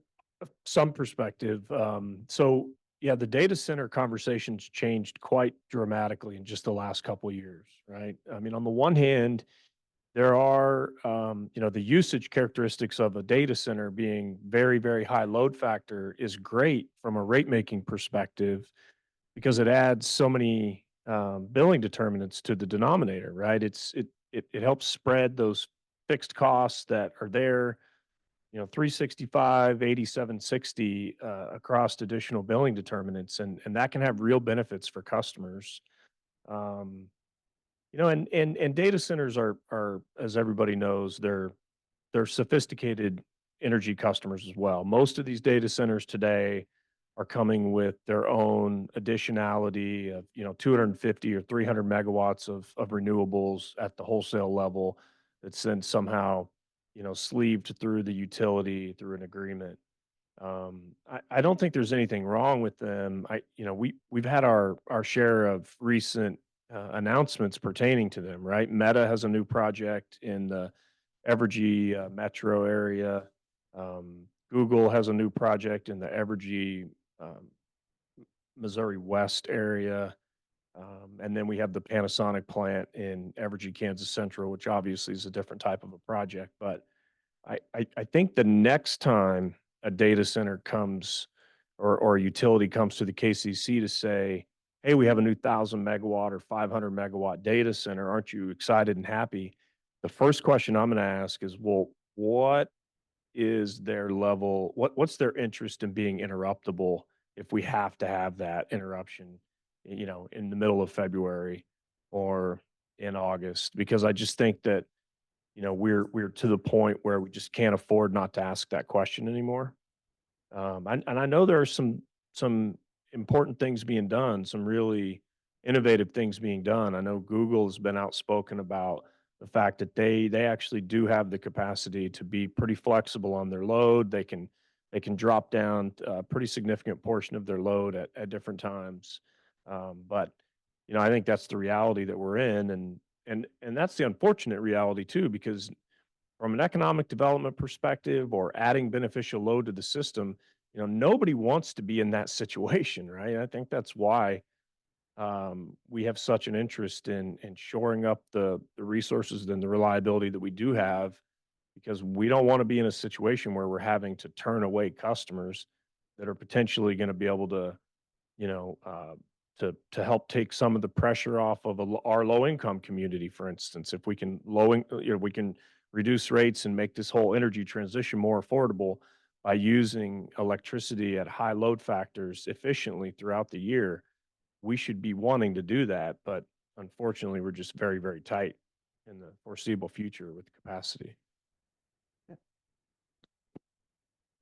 some perspective. So yeah, the data center conversation's changed quite dramatically in just the last couple of years, right? I mean, on the one hand, there are, the usage characteristics of a data center being very, very high load factor is great from a rate making perspective because it adds so many billing determinants to the denominator, right? It helps spread those fixed costs that are there, 365, 8760 across additional billing determinants, and that can have real benefits for customers. Um, and data centers are, as everybody knows, they're sophisticated energy customers as well. Most of these data centers today are coming with their own additionality of, 250 or 300 megawatts of renewables at the wholesale level that's then somehow, sleeved through the utility through an agreement. I don't think there's anything wrong with them. We've had our share of recent announcements pertaining to them, right? Meta has a new project in the Evergy metro area. Google has a new project in the Evergy Missouri West area. And then we have the Panasonic plant in Evergy, Kansas Central, which obviously is a different type of a project. But I think the next time a data center comes or a utility comes to the KCC to say, hey, we have a new 1,000 megawatt or 500 megawatt data center. Aren't you excited and happy? The first question I'm going to ask is, well, what is their level? What's their interest in being interruptible if we have to have that interruption, in the middle of February or in August? Because I just think that, we're to the point where we just can't afford not to ask that question anymore. And I know there are some important things being done, some really innovative things being done. I know Google has been outspoken about the fact that they actually do have the capacity to be pretty flexible on their load. They can drop down a pretty significant portion of their load at different times. But I think that's the reality that we're in, and that's the unfortunate reality too, because from an economic development perspective or adding beneficial load to the system, nobody wants to be in that situation, right? I think that's why we have such an interest in shoring up the resources and the reliability that we do have, because we don't want to be in a situation where we're having to turn away customers that are potentially going to be able to, to help take some of the pressure off of our low income community, for instance. If we can we can reduce rates and make this whole energy transition more affordable by using electricity at high load factors efficiently throughout the year, we should be wanting to do that. But unfortunately, we're just very, very tight in the foreseeable future with capacity.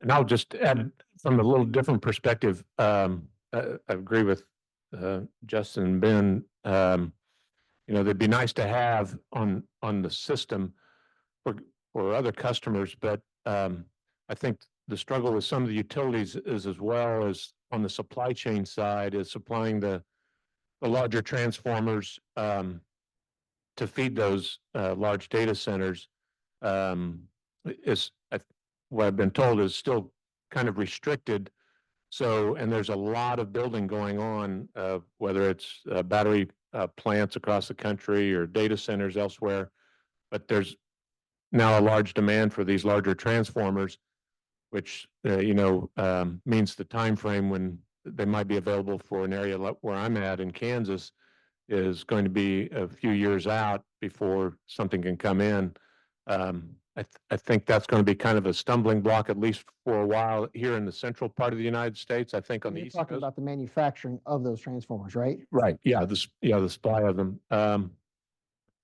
And I'll just add from a little different perspective. I agree with Justin and Ben. They'd be nice to have on the system for other customers, but I think the struggle with some of the utilities is, as well as on the supply chain side, is supplying the larger transformers to feed those large data centers. What I've been told is still kind of restricted. So, and there's a lot of building going on, whether it's battery plants across the country or data centers elsewhere, but there's now a large demand for these larger transformers, which means the time frame when they might be available for an area where I'm at in Kansas is going to be a few years out before something can come in. I think that's going to be kind of a stumbling block, at least for a while, here in the central part of the United States. I think on the You're East talking Coast. about the manufacturing of those transformers, right? Right. Yeah. The supply of them.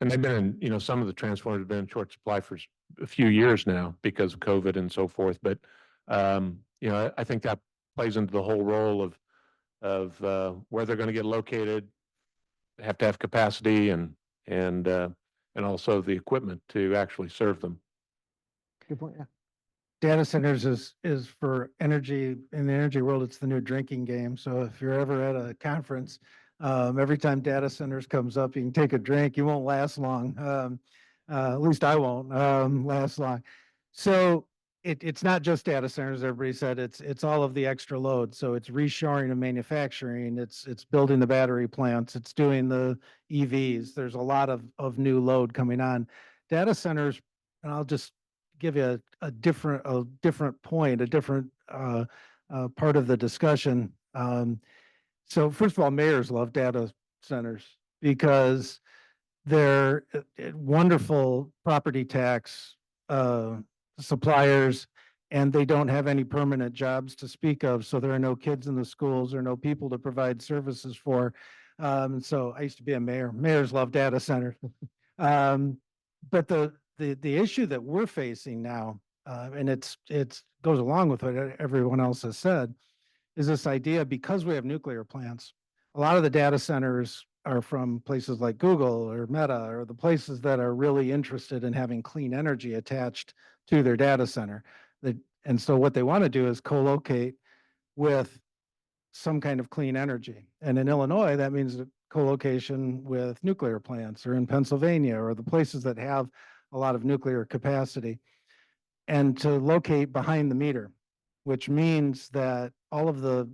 And they've been in, some of the transformers have been in short supply for a few years now because of COVID and so forth. But, I think that plays into the whole role of where they're going to get located. They have to have capacity and also the equipment to actually serve them. Good point. Yeah. Data centers is for energy. In the energy world, it's the new drinking game. So if you're ever at a conference, every time data centers comes up, you can take a drink. You won't last long. At least I won't last long. So it's not just data centers. Everybody said it's all of the extra load. So it's reshoring of manufacturing. It's building the battery plants. It's doing the EVs. There's a lot of new load coming on. Data centers, and I'll just give you a different point, a different part of the discussion. So first of all, mayors love data centers because they're wonderful property tax suppliers, and they don't have any permanent jobs to speak of. So there are no kids in the schools or no people to provide services for. So I used to be a mayor. Mayors love data centers. But the issue that we're facing now, and it's goes along with what everyone else has said, is this idea, because we have nuclear plants, a lot of the data centers are from places like Google or Meta, or the places that are really interested in having clean energy attached to their data center. And so what they want to do is co-locate with some kind of clean energy. And in Illinois, that means co-location with nuclear plants, or in Pennsylvania, or the places that have a lot of nuclear capacity, and to locate behind the meter, which means that all of the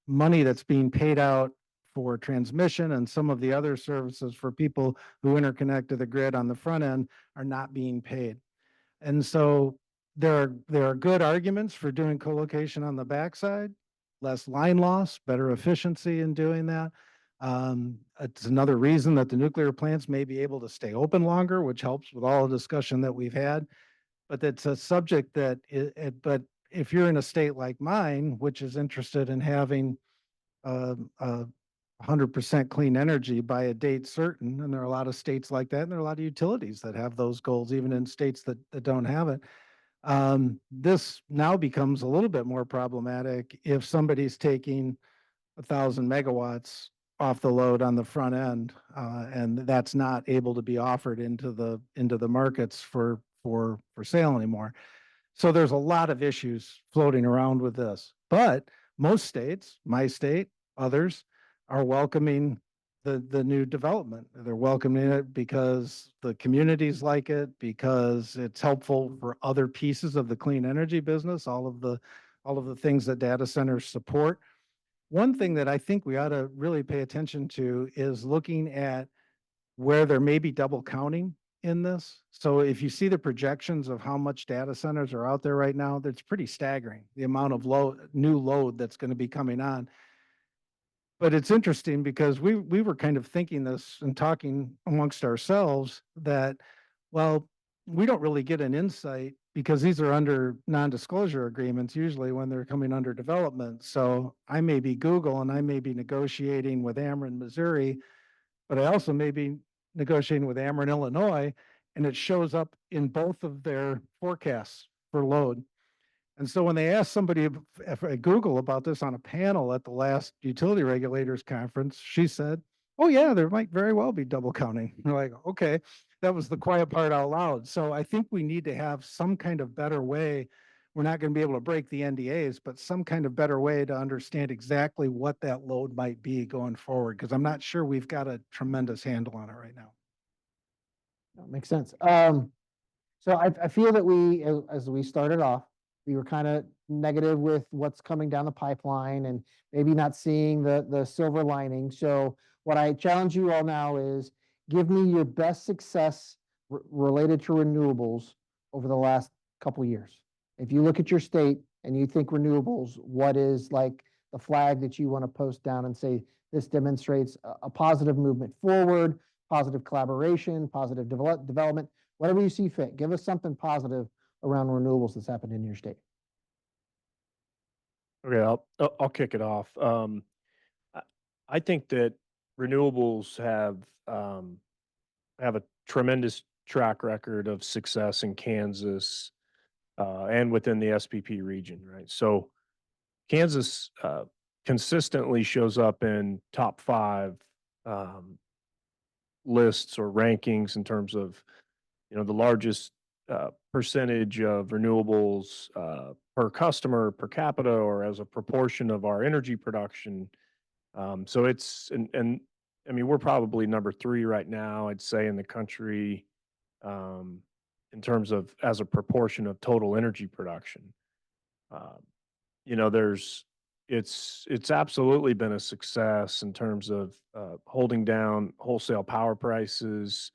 money that's being paid out for transmission and some of the other services for people who interconnect to the grid on the front end are not being paid. And so there are good arguments for doing co-location on the backside, less line loss, better efficiency in doing that. It's another reason that the nuclear plants may be able to stay open longer, which helps with all the discussion that we've had. But it's a subject that, but if you're in a state like mine, which is interested in having 100% clean energy by a date certain, and there are a lot of states like that, and there are a lot of utilities that have those goals, even in states that don't have it. This now becomes a little bit more problematic if somebody's taking 1,000 megawatts off the load on the front end, and that's not able to be offered into the markets for sale anymore. So there's a lot of issues floating around with this, but most states, my state, others, are welcoming the new development. They're welcoming it because the communities like it, because it's helpful for other pieces of the clean energy business, all of the things that data centers support. One thing that I think we ought to really pay attention to is looking at where there may be double counting in this. So if you see the projections of how much data centers are out there right now, that's pretty staggering, the amount of new load that's going to be coming on. But it's interesting because we were kind of thinking this and talking amongst ourselves that, well, we don't really get an insight because these are under non-disclosure agreements usually when they're coming under development. So I may be Google and I may be negotiating with Ameren, Missouri, but I also may be negotiating with Ameren, Illinois, and it shows up in both of their forecasts for load. And so when they asked somebody at Google about this on a panel at the last utility regulators conference, she said, "Oh yeah, there might very well be double counting." We're like, okay, that was the quiet part out loud. So I think we need to have some kind of better way. We're not going to be able to break the NDAs, but some kind of better way to understand exactly what that load might be going forward, because I'm not sure we've got a tremendous handle on it right now. That makes sense. So I feel that as we started off, we were kind of negative with what's coming down the pipeline and maybe not seeing the silver lining. So what I challenge you all now is give me your best success related to renewables over the last couple years. If you look at your state and you think renewables, what is like the flag that you want to post down and say this demonstrates a positive movement forward, positive collaboration, positive development, whatever you see fit. Give us something positive around renewables that's happened in your state. Okay, I'll kick it off. I I think that renewables have a tremendous track record of success in Kansas and within the SPP region, right? So Kansas consistently shows up in top five um, lists or rankings in terms of the largest percentage of renewables per customer per capita or as a proportion of our energy production. So it's and I mean we're probably number three right now, I'd say, in the country um, in terms of as a proportion of total energy production. Um, there's it's absolutely been a success in terms of holding down wholesale power prices,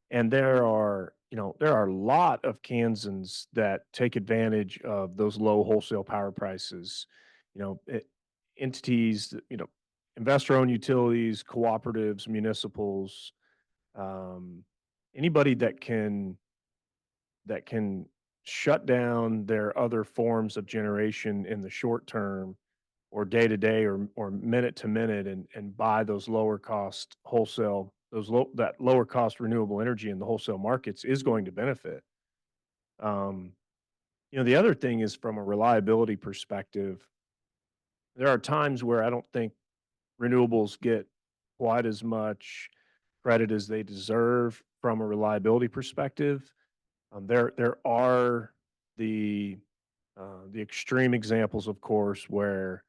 and there are a lot of Kansans that take advantage of those low wholesale power prices. You know, entities, investor-owned utilities, cooperatives, municipals, um, anybody that can shut down their other forms of generation in the short term or day to day or minute to minute and buy those lower cost wholesale that lower cost renewable energy in the wholesale markets is going to benefit. Um, the other thing is from a reliability perspective, there are times where I don't think renewables get quite as much credit as they deserve from a reliability perspective. There are the the extreme examples, of course, where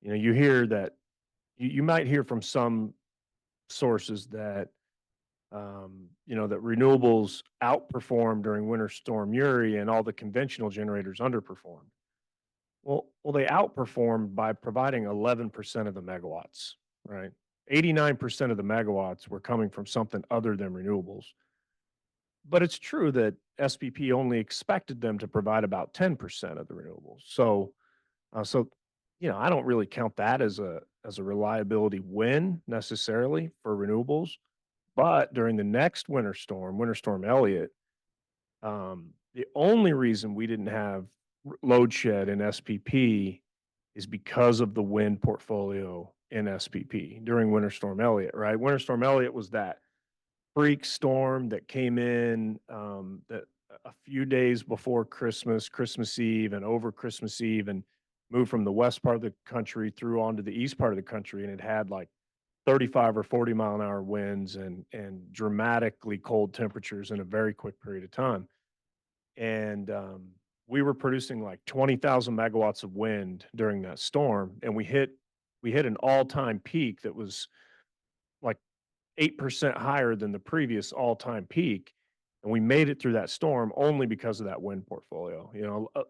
you hear that you might hear from some sources that that renewables outperformed during Winter Storm Uri and all the conventional generators underperformed. Well, they outperformed by providing 11% of the megawatts, right? 89% of the megawatts were coming from something other than renewables. But it's true that SPP only expected them to provide about 10% of the renewables. So I don't really count that as a reliability win necessarily for renewables. But during the next Winter Storm Elliott, the only reason we didn't have load shed in SPP is because of the wind portfolio in SPP during Winter Storm Elliott, right? Winter Storm Elliott was that freak storm that came in that a few days before Christmas Eve, and over Christmas Eve, and moved from the west part of the country through onto the east part of the country, and it had like 35 or 40-mile-an-hour winds and dramatically cold temperatures in a very quick period of time. And we were producing like 20,000 megawatts of wind during that storm, and we hit an all-time peak that was like 8% higher than the previous all-time peak, and we made it through that storm only because of that wind portfolio. A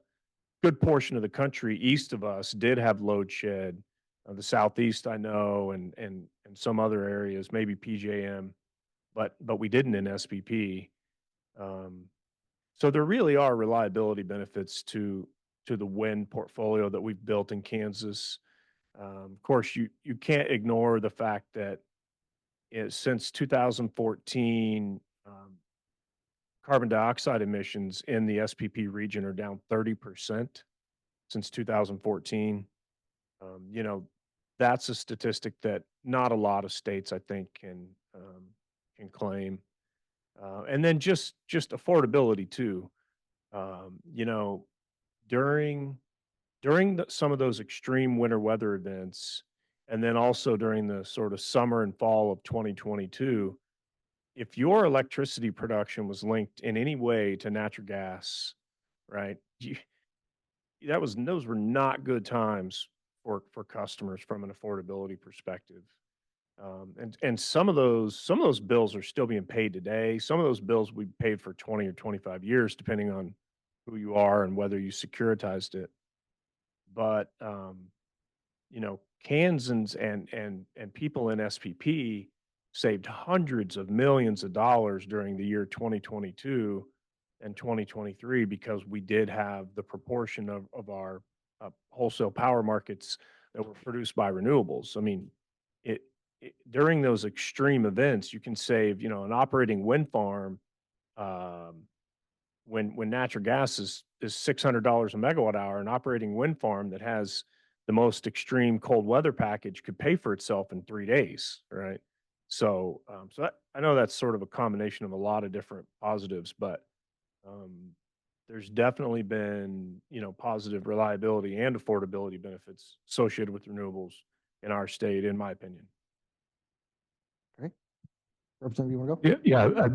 good portion of the country east of us did have load shed. The southeast, I know, and some other areas, maybe PJM, but we didn't in SPP. Um, so there really are reliability benefits to the wind portfolio that we've built in Kansas. Of course, you can't ignore the fact that since 2014, carbon dioxide emissions in the SPP region are down 30% since 2014. You know, that's a statistic that not a lot of states, I think, can claim. And then just affordability too. You know, during some of those extreme winter weather events, and then also during the sort of summer and fall of 2022, if your electricity production was linked in any way to natural gas, right? Those were not good times for customers from an affordability perspective. And some of those bills are still being paid today. Some of those bills we paid for 20 or 25 years, depending on who you are and whether you securitized it. But you know, Kansans and people in SPP saved hundreds of millions of dollars during the year 2022 and 2023 because we did have the proportion of our wholesale power markets that were produced by renewables. I mean, it, during those extreme events, you can save, you know, an operating wind farm um, when natural gas is $600 a megawatt hour, an operating wind farm that has the most extreme cold weather package could pay for itself in 3 days, right? I know that's sort of a combination of a lot of different positives, but um, there's definitely been, you know, positive reliability and affordability benefits associated with renewables in our state, in my opinion. Representative, you want to go? Yeah,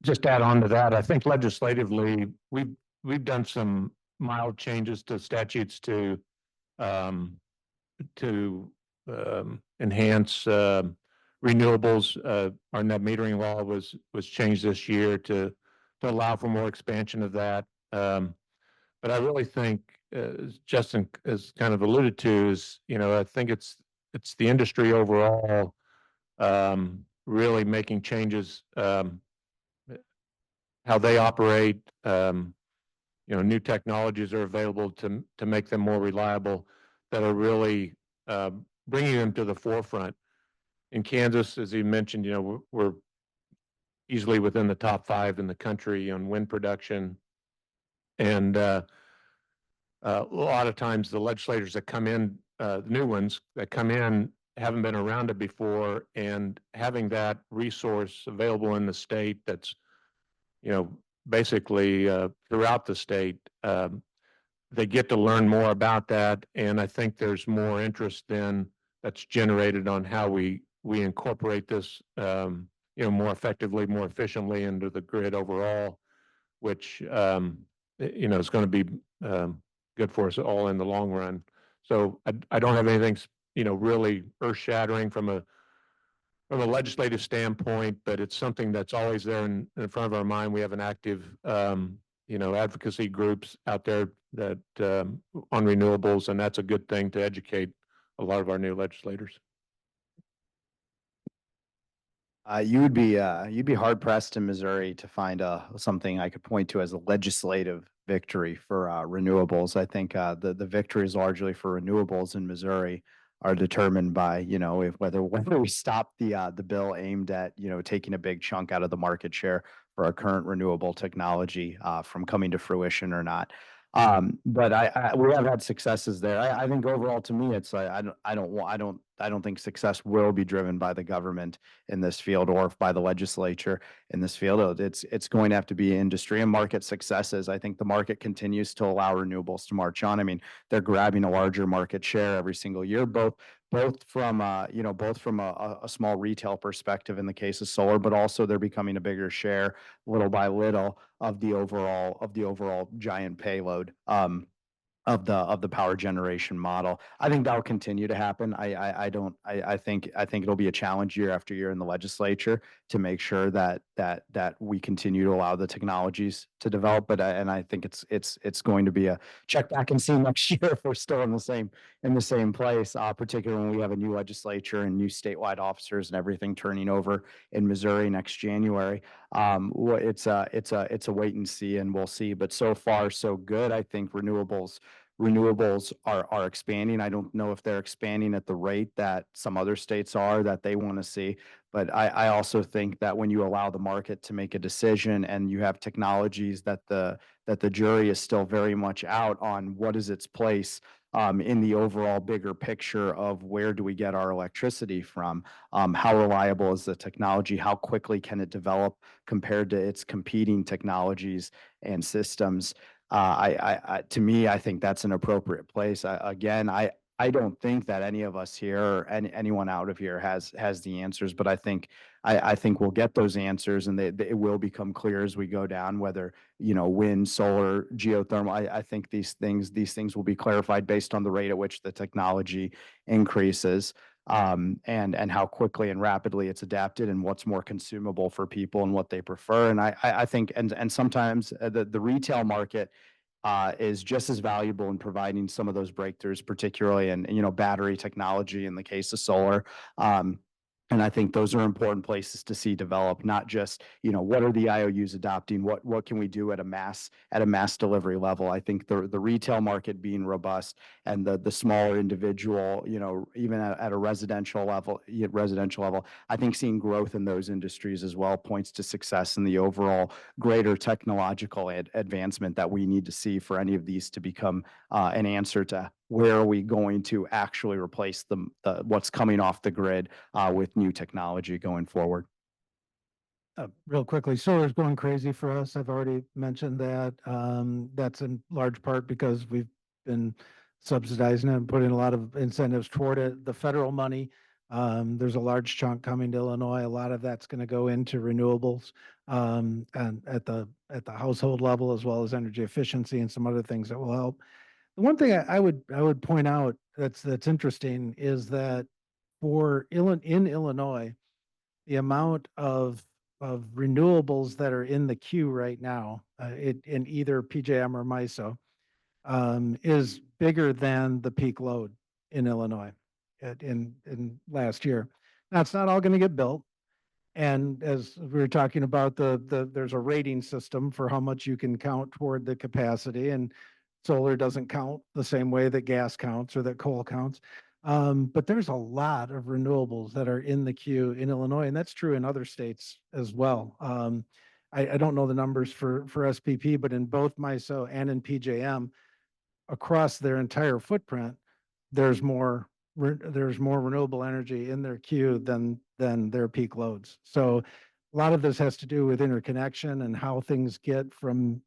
just add on to that, I think legislatively, we've done some mild changes to statutes um, to enhance renewables. Our net metering law was changed this year to allow for more expansion of that. But I really think, as Justin has kind of alluded to, is, you know, I think it's the industry overall really making changes, how they operate. You know, new technologies are available to make them more reliable, that are really bringing them to the forefront. In Kansas, as you mentioned, you know, we're easily within the top 5 in the country on wind production. And a lot of times the legislators that come in, the new ones that come in, haven't been around it before, and having that resource available in the state that's, you know, basically throughout the state, they get to learn more about that. And I think there's more interest then that's generated on how we incorporate this, you know, more effectively, more efficiently into the grid overall, which, you know, is going to be good for us all in the long run. So I don't have anything, you know, really earth shattering from a legislative standpoint, but it's something that's always there in front of our mind. We have an active, you know, advocacy groups out there that on renewables, and that's a good thing to educate a lot of our new legislators. You'd be hard pressed in Missouri to find something I could point to as a legislative victory for renewables. I think the victories largely for renewables in Missouri are determined by, you know, whether we stop the bill aimed at, you know, taking a big chunk out of the market share for our current renewable technology from coming to fruition or not. But we have had successes there. I think overall, to me, it's I don't think success will be driven by the government in this field or by the legislature in this field. It's going to have to be industry and market successes. I think the market continues to allow renewables to march on. I mean, they're grabbing a larger market share every single year, both from you know, both from a small retail perspective in the case of solar, but also they're becoming a bigger share little by little of the overall giant payload of the power generation model. I think that'll continue to happen. I think it'll be a challenge year after year in the legislature to make sure that we continue to allow the technologies to develop. But and I think it's going to be a check back and see next year if we're still in the same place, particularly when we have a new legislature and new statewide officers and everything turning over in Missouri next January. It's a wait and see, and we'll see. But so far, so good. I think renewables renewables are expanding. I don't know if they're expanding at the rate that some other states are that they want to see. But I also think that when you allow the market to make a decision and you have technologies that the jury is still very much out on what is its place in the overall bigger picture of where do we get our electricity from, how reliable is the technology, how quickly can it develop compared to its competing technologies and systems. To me, I think that's an appropriate place. Again, I don't think that any of us here or anyone out of here has the answers, but I think we'll get those answers, and it will become clear as we go down whether, wind, solar, geothermal. I think these things will be clarified based on the rate at which the technology increases, and how quickly and rapidly it's adapted, and what's more consumable for people and what they prefer. And I think, and sometimes the retail market is just as valuable in providing some of those breakthroughs, particularly in, battery technology in the case of solar. And I think those are important places to see develop, not just, what are the IOUs adopting? What can we do at a mass delivery level? I think the retail market being robust and the smaller individual, even at a residential level, I think seeing growth in those industries as well points to success in the overall greater technological advancement that we need to see for any of these to become an answer to where are we going to actually replace what's coming off the grid with new technology going forward. Real quickly, solar is going crazy for us. I've already mentioned that. That's in large part because we've been subsidizing it and putting a lot of incentives toward it. The federal money, there's a large chunk coming to Illinois. A lot of that's going to go into renewables, and at the household level, as well as energy efficiency and some other things that will help. The one thing I would point out that's interesting is that in Illinois, the amount of renewables that are in the queue right now, in either PJM or MISO, is bigger than the peak load in Illinois in last year. Now, it's not all going to get built. And as we were talking about, there's a rating system for how much you can count toward the capacity, and solar doesn't count the same way that gas counts or that coal counts. But there's a lot of renewables that are in the queue in Illinois, and that's true in other states as well. I don't know the numbers for SPP, but in both MISO and in PJM, across their entire footprint, there's more renewable energy in their queue than their peak loads. So a lot of this has to do with interconnection and how things get from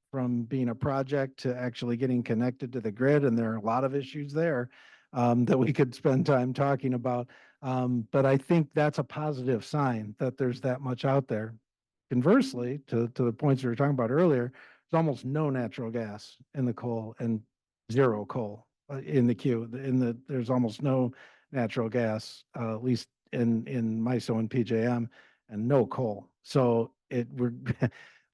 being a project to actually getting connected to the grid. And there are a lot of issues there that we could spend time talking about. But I think that's a positive sign that there's that much out there. Conversely, to the points we were talking about earlier, there's almost no natural gas in the coal and zero coal in the queue. There's almost no natural gas, at least in MISO and PJM, and no coal. So we're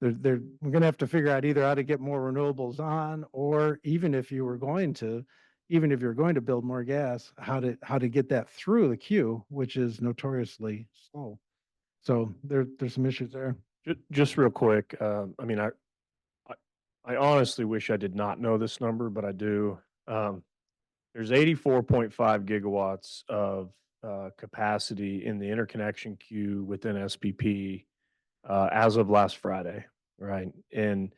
going to have to figure out either how to get more renewables on, or even if you're going to build more gas, how to get that through the queue, which is notoriously slow. So there's some issues there. Just real quick, I mean, I honestly wish I did not know this number, but I do. There's 84.5 gigawatts of capacity in the interconnection queue within SPP as of last Friday, right? And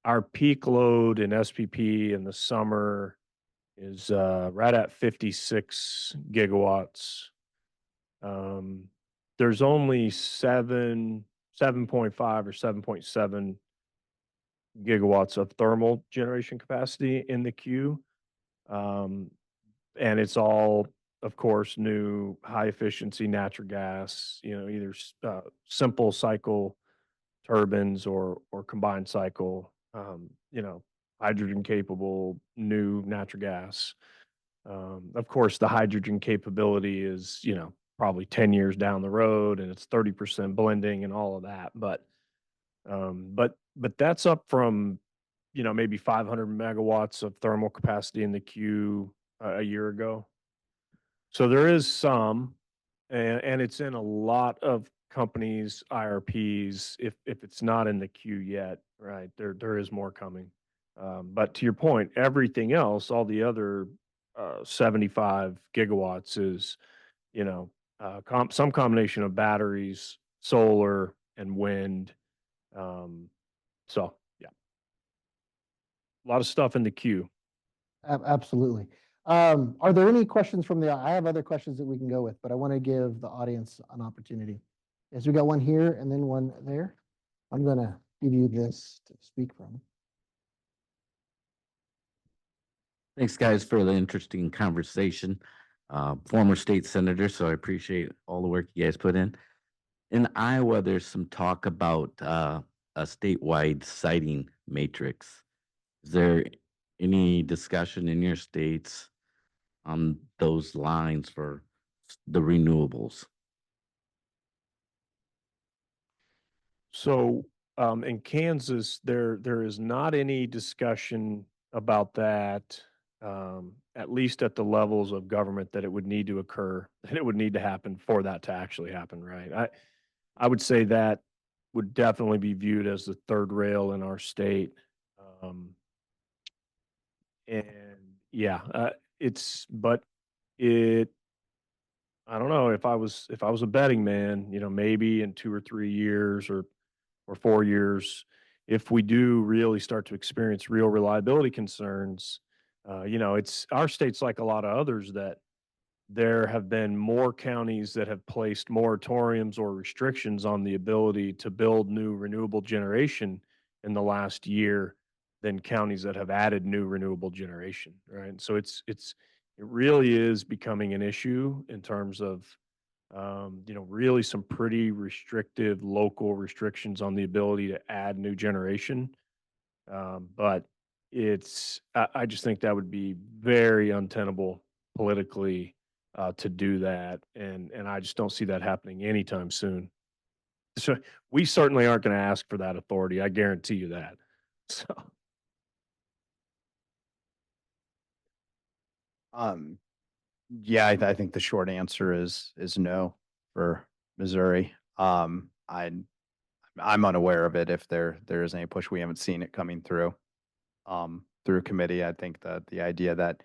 our peak load in SPP in the summer is right at 56 gigawatts. There's only 7.5 or 7.7 gigawatts of thermal generation capacity in the queue. And it's all, of course, new high efficiency natural gas, either simple cycle turbines or combined cycle, hydrogen capable new natural gas. Of course, the hydrogen capability is, probably 10 years down the road, and it's 30% blending and all of that. But that's up from, maybe 500 megawatts of thermal capacity in the queue a year ago. So there is some, and it's in a lot of companies' IRPs. If it's not in the queue yet, right, there is more coming. But to your point, everything else, all the other 75 gigawatts is, you know, some combination of batteries, solar, and wind. Um, so, yeah, a lot of stuff in the queue. Absolutely. Are there any questions from I have other questions that we can go with, but I want to give the audience an opportunity. Yes, we got one here and then one there. I'm gonna give you this to speak from. Thanks, guys, for the interesting conversation. Former state senator, so I appreciate all the work you guys put in. In Iowa, there's some talk about a statewide siting matrix. Is there any discussion in your states on those lines for the renewables? So, in Kansas, there is not any discussion about that, at least at the levels of government that it would need to occur, that it would need to happen for that to actually happen, right? I would say that would definitely be viewed as the third rail in our state. Um, and yeah, but it, I don't know if I was a betting man, maybe in 2 or 3 years or 4 years, if we do really start to experience real reliability concerns, it's our state's like a lot of others that there have been more counties that have placed moratoriums or restrictions on the ability to build new renewable generation in the last year than counties that have added new renewable generation, right? So it really is becoming an issue in terms of really some pretty restrictive local restrictions on the ability to add new generation. But I just think that would be very untenable politically to do that, and I just don't see that happening anytime soon. So we certainly aren't going to ask for that authority. I guarantee you that. So Um, yeah, I think the short answer is no for Missouri. I'm unaware of it if there is any push. We haven't seen it coming through committee. I think that the idea that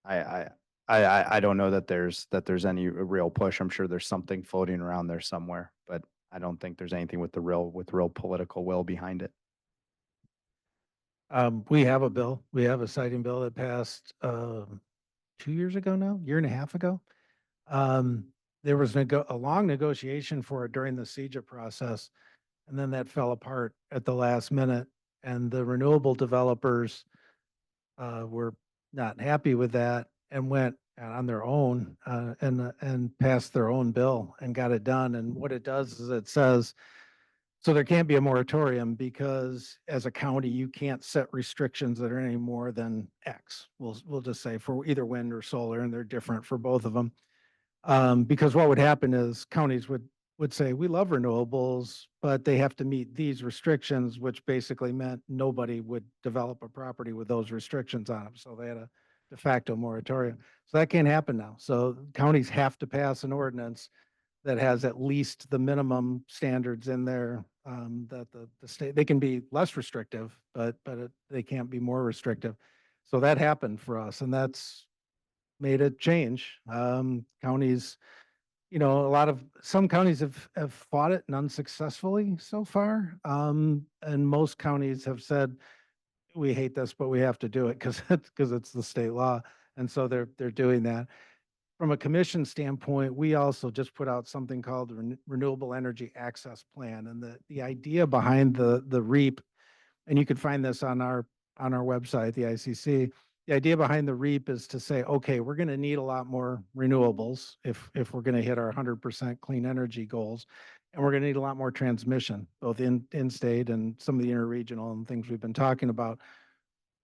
I I I don't know that there's any real push. I'm sure there's something floating around there somewhere, but I don't think there's anything with real political will behind it. We have a bill. We have a siting bill that passed 2 years ago now, year and a half ago. Um, there was a long negotiation for it during the CEJA process, and then that fell apart at the last minute. And the renewable developers were not happy with that and went on their own and passed their own bill and got it done. And what it does is it says, so there can't be a moratorium because as a county, you can't set restrictions that are any more than X. We'll just say for either wind or solar, and they're different for both of them. Because what would happen is counties would say, we love renewables, but they have to meet these restrictions, which basically meant nobody would develop a property with those restrictions on them. So they had a de facto moratorium. So that can't happen now. So counties have to pass an ordinance that has at least the minimum standards in there, that the state, they can be less restrictive, but they can't be more restrictive. So that happened for us, and that's made a change. Counties, some counties have fought it and unsuccessfully so far. And most counties have said, we hate this, but we have to do it because it's the state law. And so they're doing that. From a commission standpoint, we also just put out something called the Renewable Energy Access Plan. And the idea behind the REAP, and you can find this on our website, the ICC. The idea behind the REAP is to say, okay, we're going to need a lot more renewables if we're going to hit our 100% clean energy goals. And we're going to need a lot more transmission, both in state and some of the interregional and things we've been talking about.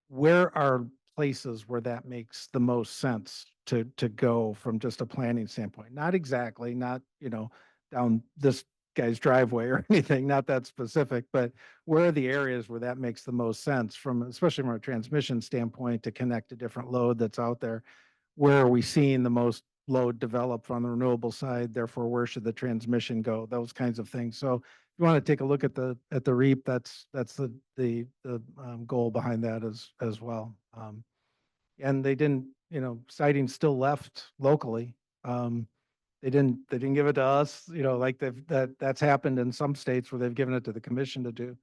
Where are places where that makes the most sense to go from just a planning standpoint? Not exactly, not, down this guy's driveway or anything, not that specific, but where are the areas where that makes the most sense especially from a transmission standpoint to connect a different load that's out there? Where are we seeing the most load develop on the renewable side? Therefore, where should the transmission go? Those kinds of things. So if you want to take a look at the REAP, that's the goal behind that as well. And they didn't, siting still left locally. They didn't give it to us, like that's happened in some states where they've given it to the commission to do.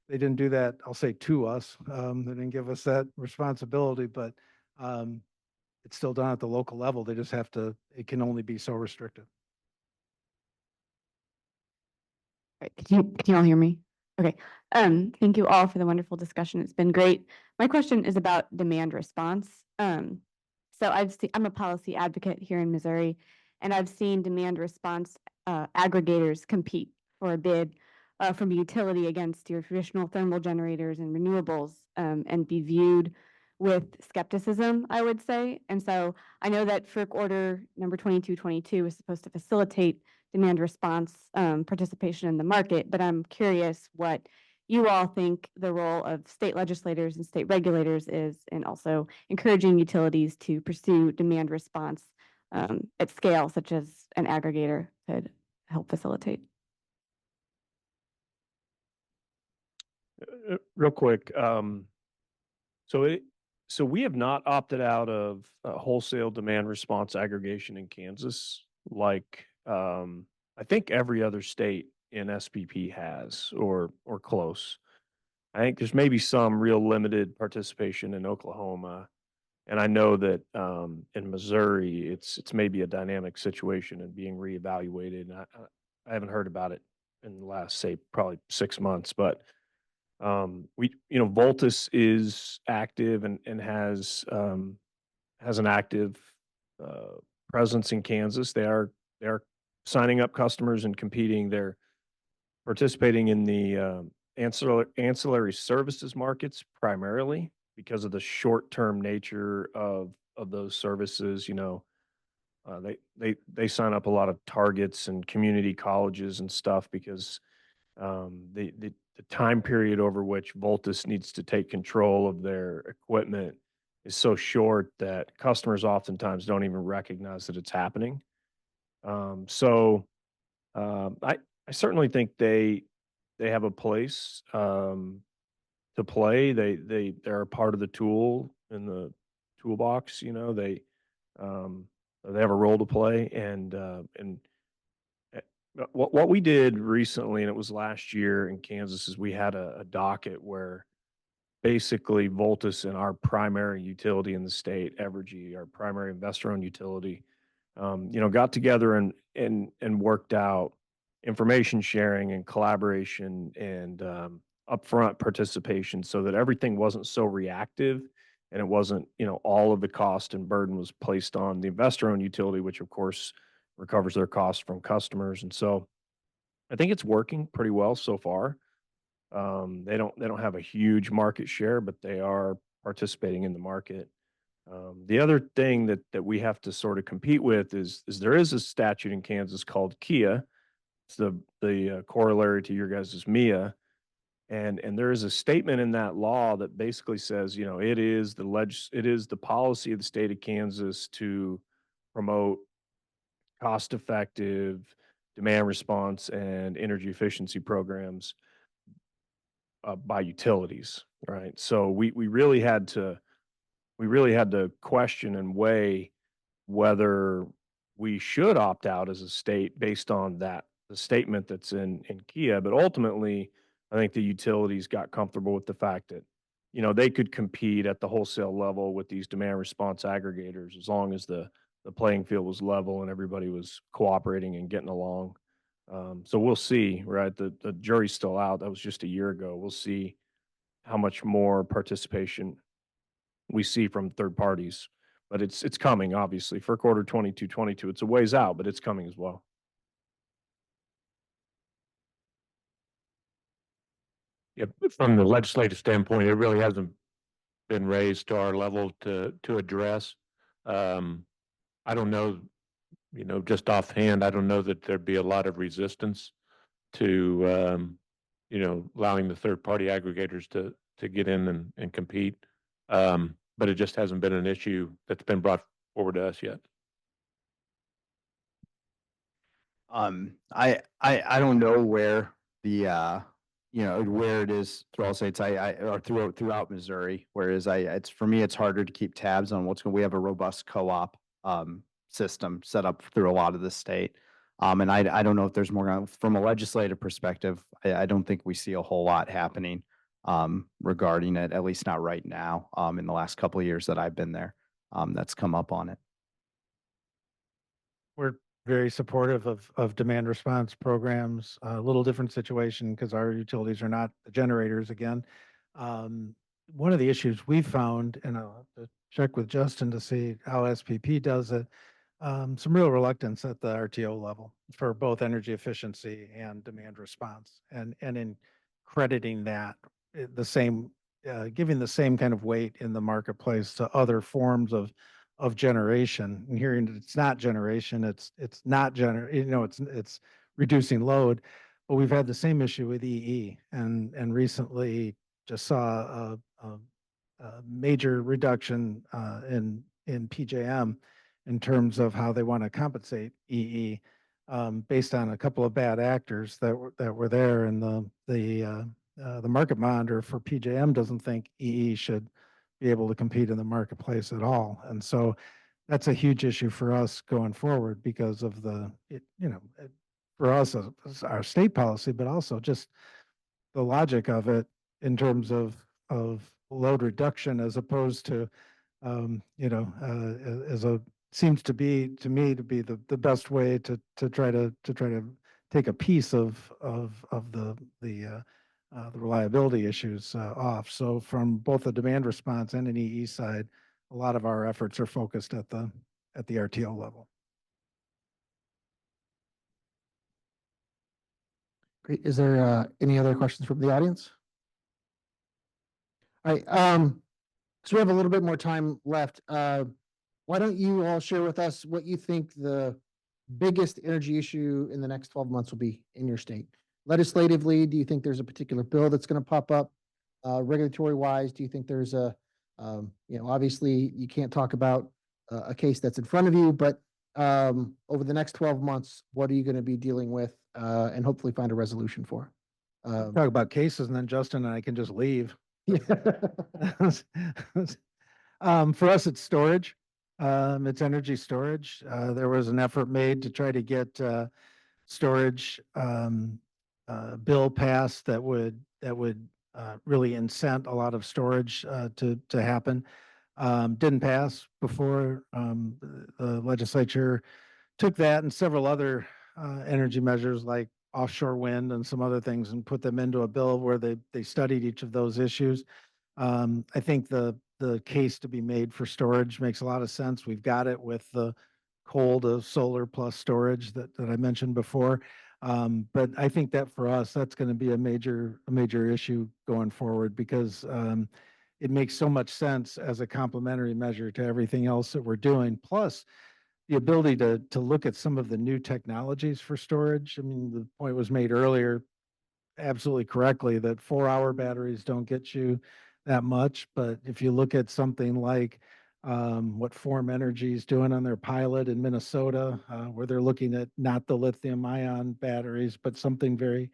They didn't do that, I'll say, to us. They didn't give us that responsibility, but it's still done at the local level. They just have to, it can only be so restrictive. Right. Can you all hear me? Okay. Thank you all for the wonderful discussion. It's been great. My question is about demand response. So I'm a policy advocate here in Missouri, and I've seen demand response aggregators compete for a bid from a utility against your traditional thermal generators and renewables, and be viewed with skepticism, I would say. And so I know that FERC order number 2222 is supposed to facilitate demand response participation in the market, but I'm curious what you all think the role of state legislators and state regulators is in also encouraging utilities to pursue demand response at scale, such as an aggregator could help facilitate. Real quick, so we have not opted out of wholesale demand response aggregation in Kansas, like I think every other state in SPP has, or close. I think there's maybe some real limited participation in Oklahoma, and I know that in Missouri it's maybe a dynamic situation and being reevaluated. And I haven't heard about it in the last, say, probably 6 months, but Voltus is active and has an active presence in Kansas. They are signing up customers and competing. They're participating in the ancillary services markets primarily because of the short-term nature of those services. They sign up a lot of targets and community colleges and stuff because the time period over which Voltus needs to take control of their equipment is so short that customers oftentimes don't even recognize that it's happening. I certainly think they have a place to play. They're a part of the tool in the toolbox. They have a role to play, and what we did recently, and it was last year in Kansas, is we had a docket where basically Voltus and our primary utility in the state, Evergy, our primary investor-owned utility, got together and worked out information sharing and collaboration and upfront participation so that everything wasn't so reactive and it wasn't, all of the cost and burden was placed on the investor-owned utility, which of course recovers their costs from customers. And so I think it's working pretty well so far. They don't have a huge market share, but they are participating in the market. The other thing that we have to sort of compete with is there is a statute in Kansas called KIA. It's the corollary to your guys' MIA. And there is a statement in that law that basically says, it is the policy of the state of Kansas to promote cost-effective demand response and energy efficiency programs by utilities, right? So we really had to question and weigh whether we should opt out as a state based on the statement that's in KIA. But ultimately, I think the utilities got comfortable with the fact that, they could compete at the wholesale level with these demand response aggregators as long as the playing field was level and everybody was cooperating and getting along. So we'll see, right? The jury's still out. That was just a year ago. We'll see how much more participation we see from third parties, but it's coming, obviously. For quarter 22, it's a ways out, but it's coming as well. Yeah, from the legislative standpoint, it really hasn't been raised to our level to address. I don't know, just offhand, I don't know that there'd be a lot of resistance to, allowing the third-party aggregators to get in and compete. But it just hasn't been an issue that's been brought forward to us yet. I don't know where the, where it is through all states, or throughout Missouri, whereas it's, for me, it's harder to keep tabs on we have a robust co-op, system set up through a lot of the state. And I don't know if there's more, from a legislative perspective, I don't think we see a whole lot happening, regarding it, at least not right now, in the last couple of years that I've been there, that's come up on it. We're very supportive of demand response programs. A little different situation because our utilities are not the generators again. One of the issues we found, and I'll have to check with Justin to see how SPP does it, some real reluctance at the RTO level for both energy efficiency and demand response, and in crediting that the same, giving the same kind of weight in the marketplace to other forms of generation, and hearing that it's not generation, it's not it's reducing load. But we've had the same issue with EE, and recently just saw a major reduction in PJM in terms of how they want to compensate EE, based on a couple of bad actors that were there, and the market monitor for PJM doesn't think EE should be able to compete in the marketplace at all. And so that's a huge issue for us going forward because of for us as our state policy, but also just the logic of it in terms of load reduction, as opposed to, as a, seems to be, to me, to be the best way to try to take a piece of the reliability issues off. So from both the demand response and an EE side, a lot of our efforts are focused at the RTO level. Great. Is there any other questions from the audience? All right. So we have a little bit more time left. Why don't you all share with us what you think the biggest energy issue in the next 12 months will be in your state? Legislatively, do you think there's a particular bill that's going to pop up? Regulatory wise, do you think there's obviously you can't talk about a case that's in front of you, but over the next 12 months, what are you going to be dealing with and hopefully find a resolution for? Talk about cases, and then Justin and I can just leave. Yeah. For us, it's storage. It's energy storage. There was an effort made to try to get storage bill passed that would really incent a lot of storage to happen. Didn't pass before. The legislature took that and several other energy measures like offshore wind and some other things and put them into a bill where they studied each of those issues. I think the case to be made for storage makes a lot of sense. We've got it with the coal to solar plus storage that I mentioned before. But I think that for us, that's going to be a major issue going forward, because it makes so much sense as a complementary measure to everything else that we're doing. Plus, the ability to look at some of the new technologies for storage. I mean, the point was made earlier, absolutely correctly, that 4-hour batteries don't get you that much. But if you look at something like what Form Energy is doing on their pilot in Minnesota, where they're looking at not the lithium ion batteries, but something very,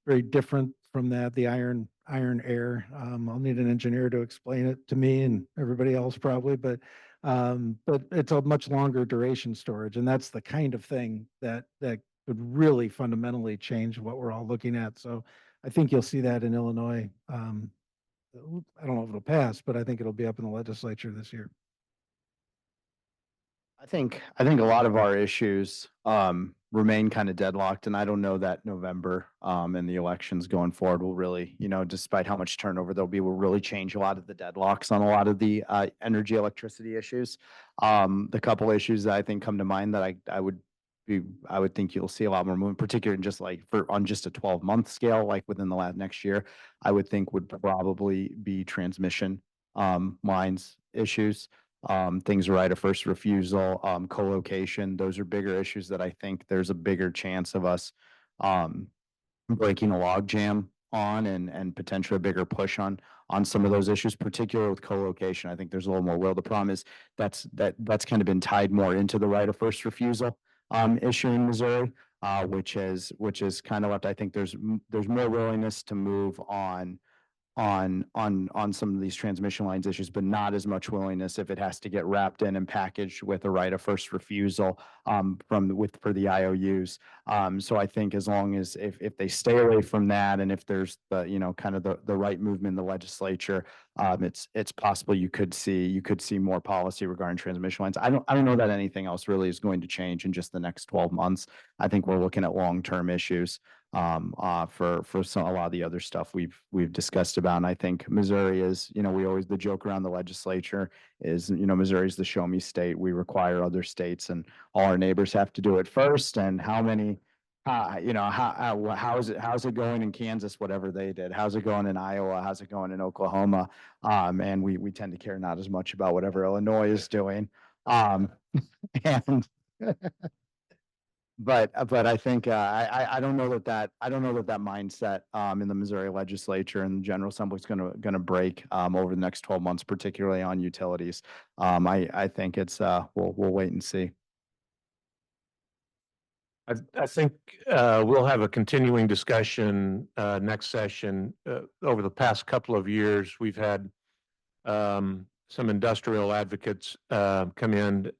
very different from that, the iron air. I'll need an engineer to explain it to me and everybody else probably, but it's a much longer duration storage. And that's the kind of thing that could really fundamentally change what we're all looking at. So I think you'll see that in Illinois. I don't know if it'll pass, but I think it'll be up in the legislature this year. I think a lot of our issues remain kind of deadlocked, and I don't know that November and the elections going forward will really, despite how much turnover there'll be, will really change a lot of the deadlocks on a lot of the energy electricity issues. The couple issues that I think come to mind that I would think you'll see a lot more movement, particularly in just like on just a 12-month scale, like within the next year, I would think would probably be transmission lines issues. Things right of first refusal, co-location. Those are bigger issues that I think there's a bigger chance of us breaking a log jam on, and potentially a bigger push on some of those issues, particularly with co-location. I think there's a little more will. The problem is that's kind of been tied more into the right of first refusal issue in Missouri. which is kind of left. I think there's more willingness to move on some of these transmission lines issues, but not as much willingness if it has to get wrapped in and packaged with a right of first refusal for the IOUs. So I think as long as if they stay away from that, and if there's the, kind of the right movement in the legislature, it's possible you could see more policy regarding transmission lines. I don't know that anything else really is going to change in just the next 12 months. I think we're looking at long-term issues for a lot of the other stuff we've discussed about. And I think Missouri is, we always, the joke around the legislature is, Missouri's the show me state. We require other states, and all our neighbors have to do it first. And how how's it going in Kansas, whatever they did? How's it going in Iowa? How's it going in Oklahoma? And we tend to care not as much about whatever Illinois is doing. And But I think I don't know that mindset in the Missouri legislature and the General Assembly is going to break over the next 12 months, particularly on utilities. I think it's we'll wait and see. I think we'll have a continuing discussion next session. Over the past couple of years, we've had some industrial advocates come in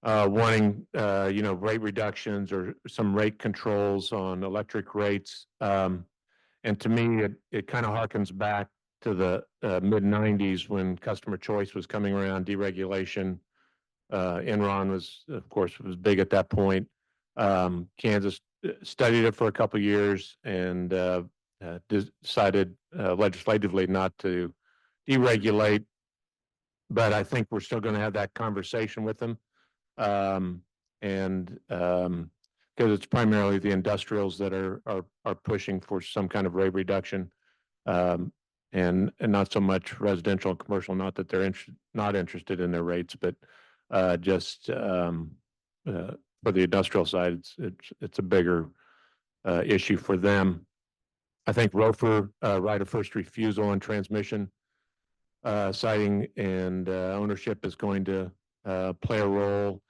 wanting, rate reductions or some rate controls on electric rates. And to me, it kind of harkens back to the mid-90s when customer choice was coming around, deregulation. Enron of course, was big at that point. Kansas studied it for a couple of years and decided legislatively not to deregulate. But I think we're still going to have that conversation with them. Because it's primarily the industrials that are pushing for some kind of rate reduction, and not so much residential and commercial. Not that they're not interested in their rates, but just for the industrial side, it's a bigger issue for them. I think ROFR, right of first refusal on transmission siting and ownership is going to play a role.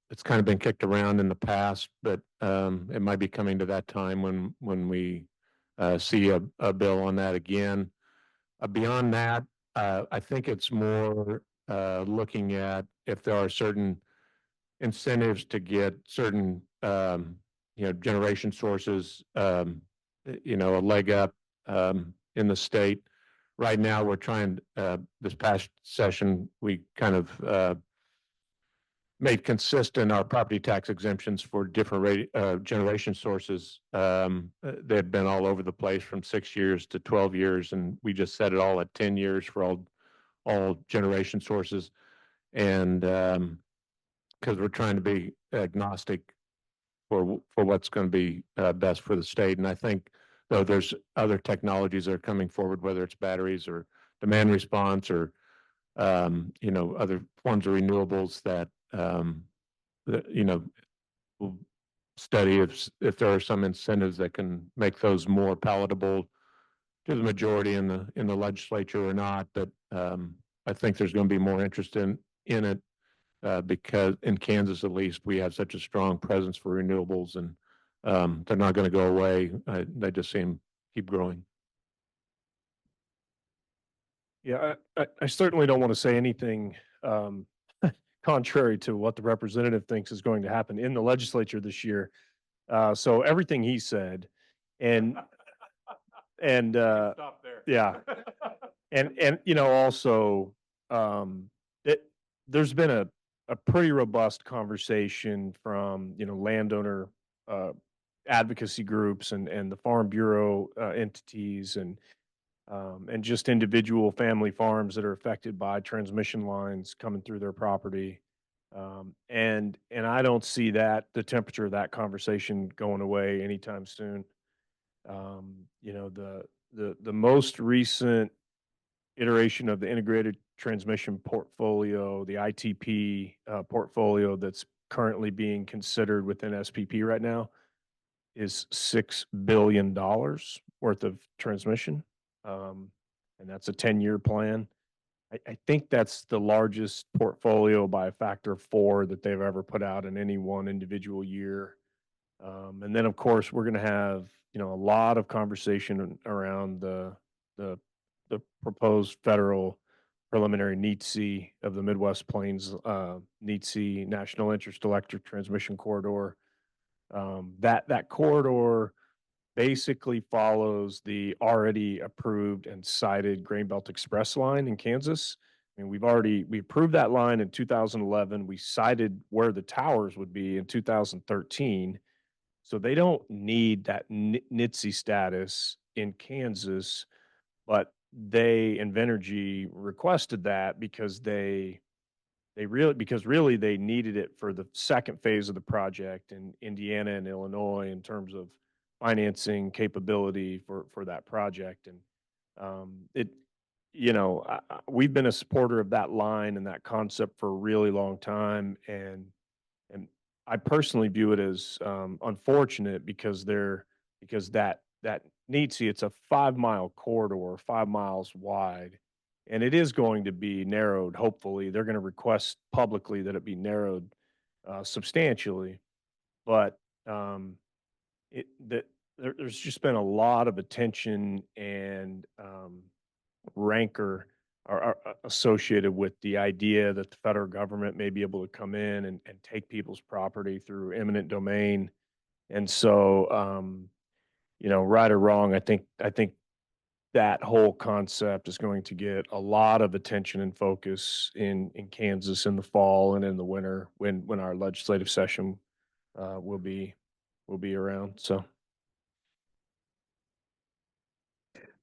It's kind of been kicked around in the past, but it might be coming to that time when we see a bill on that again. Beyond that, I think it's more looking at if there are certain incentives to get certain generation sources, a leg up in the state. Right now, we're trying, this past session, we kind of made consistent our property tax exemptions for different generation sources. They've been all over the place from 6 years to 12 years, and we just set it all at 10 years for all generation sources. And because we're trying to be agnostic for what's going to be best for the state. And I think, though, there's other technologies that are coming forward, whether it's batteries or demand response or other forms of renewables that we'll study if there are some incentives that can make those more palatable to the majority in the legislature or not. But I think there's going to be more interest in it because in Kansas, at least, we have such a strong presence for renewables, and they're not going to go away. They just keep growing. Yeah, I certainly don't want to say anything contrary to what the representative thinks is going to happen in the legislature this year. So everything he said, and Stop there. yeah, and also there's been a pretty robust conversation from landowner advocacy groups and the Farm Bureau entities and just individual family farms that are affected by transmission lines coming through their property. And I don't see the temperature of that conversation going away anytime soon. The most recent iteration of the integrated transmission portfolio, the ITP portfolio that's currently being considered within SPP right now, is $6 billion worth of transmission. And that's a 10-year plan. I think that's the largest portfolio by a factor of 4 that they've ever put out in any one individual year. And then, of course, we're going to have, a lot of conversation around the the proposed federal preliminary NEETC of the Midwest Plains NEETC National Interest Electric Transmission Corridor. That corridor basically follows the already approved and cited Grainbelt Express line in Kansas. I mean, we approved that line in 2011. We cited where the towers would be in 2013. So they don't need that NITSE status in Kansas, but they, Invenergy, requested that because really they needed it for the second phase of the project in Indiana and Illinois in terms of financing capability for that project. And we've been a supporter of that line and that concept for a really long time. And I personally view it as unfortunate because that NEETSE, it's a 5-mile corridor, 5 miles wide, and it is going to be narrowed. Hopefully, they're going to request publicly that it be narrowed substantially. But there's just been a lot of attention and rancor are associated with the idea that the federal government may be able to come in and take people's property through eminent domain. And so, right or wrong, I think that whole concept is going to get a lot of attention and focus in Kansas in the fall and in the winter when our legislative session will be around. So.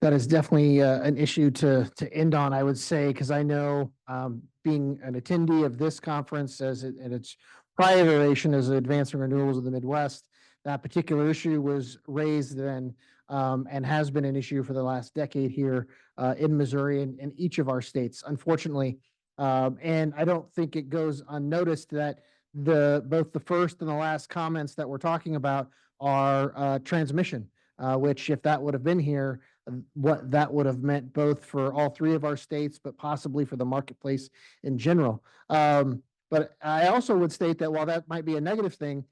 That is definitely an issue to end on, I would say, because I know being an attendee of this conference in its prior iteration as Advancing Renewables of the Midwest, that particular issue was raised then and has been an issue for the last decade here in Missouri and in each of our states, unfortunately. And I don't think it goes unnoticed that both the first and the last comments that we're talking about are transmission, which if that would have been here, what that would have meant both for all 3 of our states, but possibly for the marketplace in general. But I also would state that while that might be a negative thing,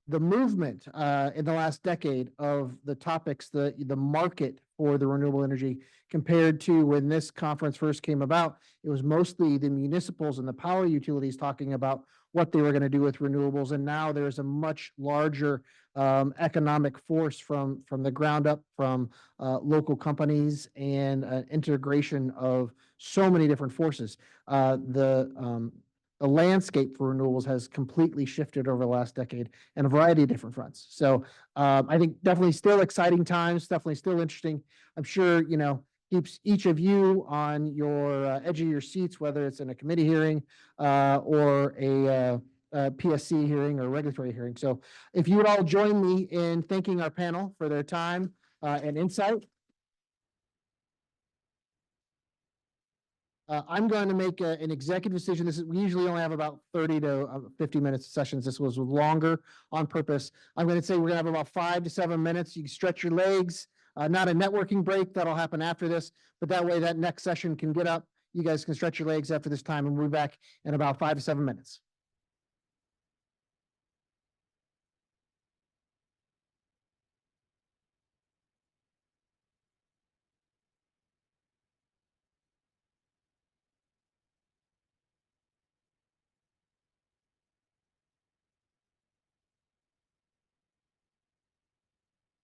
the movement in the last decade of the topics, the market for the renewable energy compared to when this conference first came about, it was mostly the municipals and the power utilities talking about what they were going to do with renewables. And now there's a much larger economic force from the ground up, from local companies and integration of so many different forces. The landscape for renewables has completely shifted over the last decade in a variety of different fronts. So I think definitely still exciting times, definitely still interesting. I'm sure, keeps each of you on your edge of your seats, whether it's in a committee hearing or a PSC hearing or regulatory hearing. So if you would all join me in thanking our panel for their time and insight. I'm going to make an executive decision. We usually only have about 30 to 50 minutes of sessions. This was longer on purpose. I'm going to say we're going to have about 5 to 7 minutes. You can stretch your legs, not a networking break. That'll happen after this, but that way that next session can get up. You guys can stretch your legs after this time and we'll be back in about 5 to 7 minutes.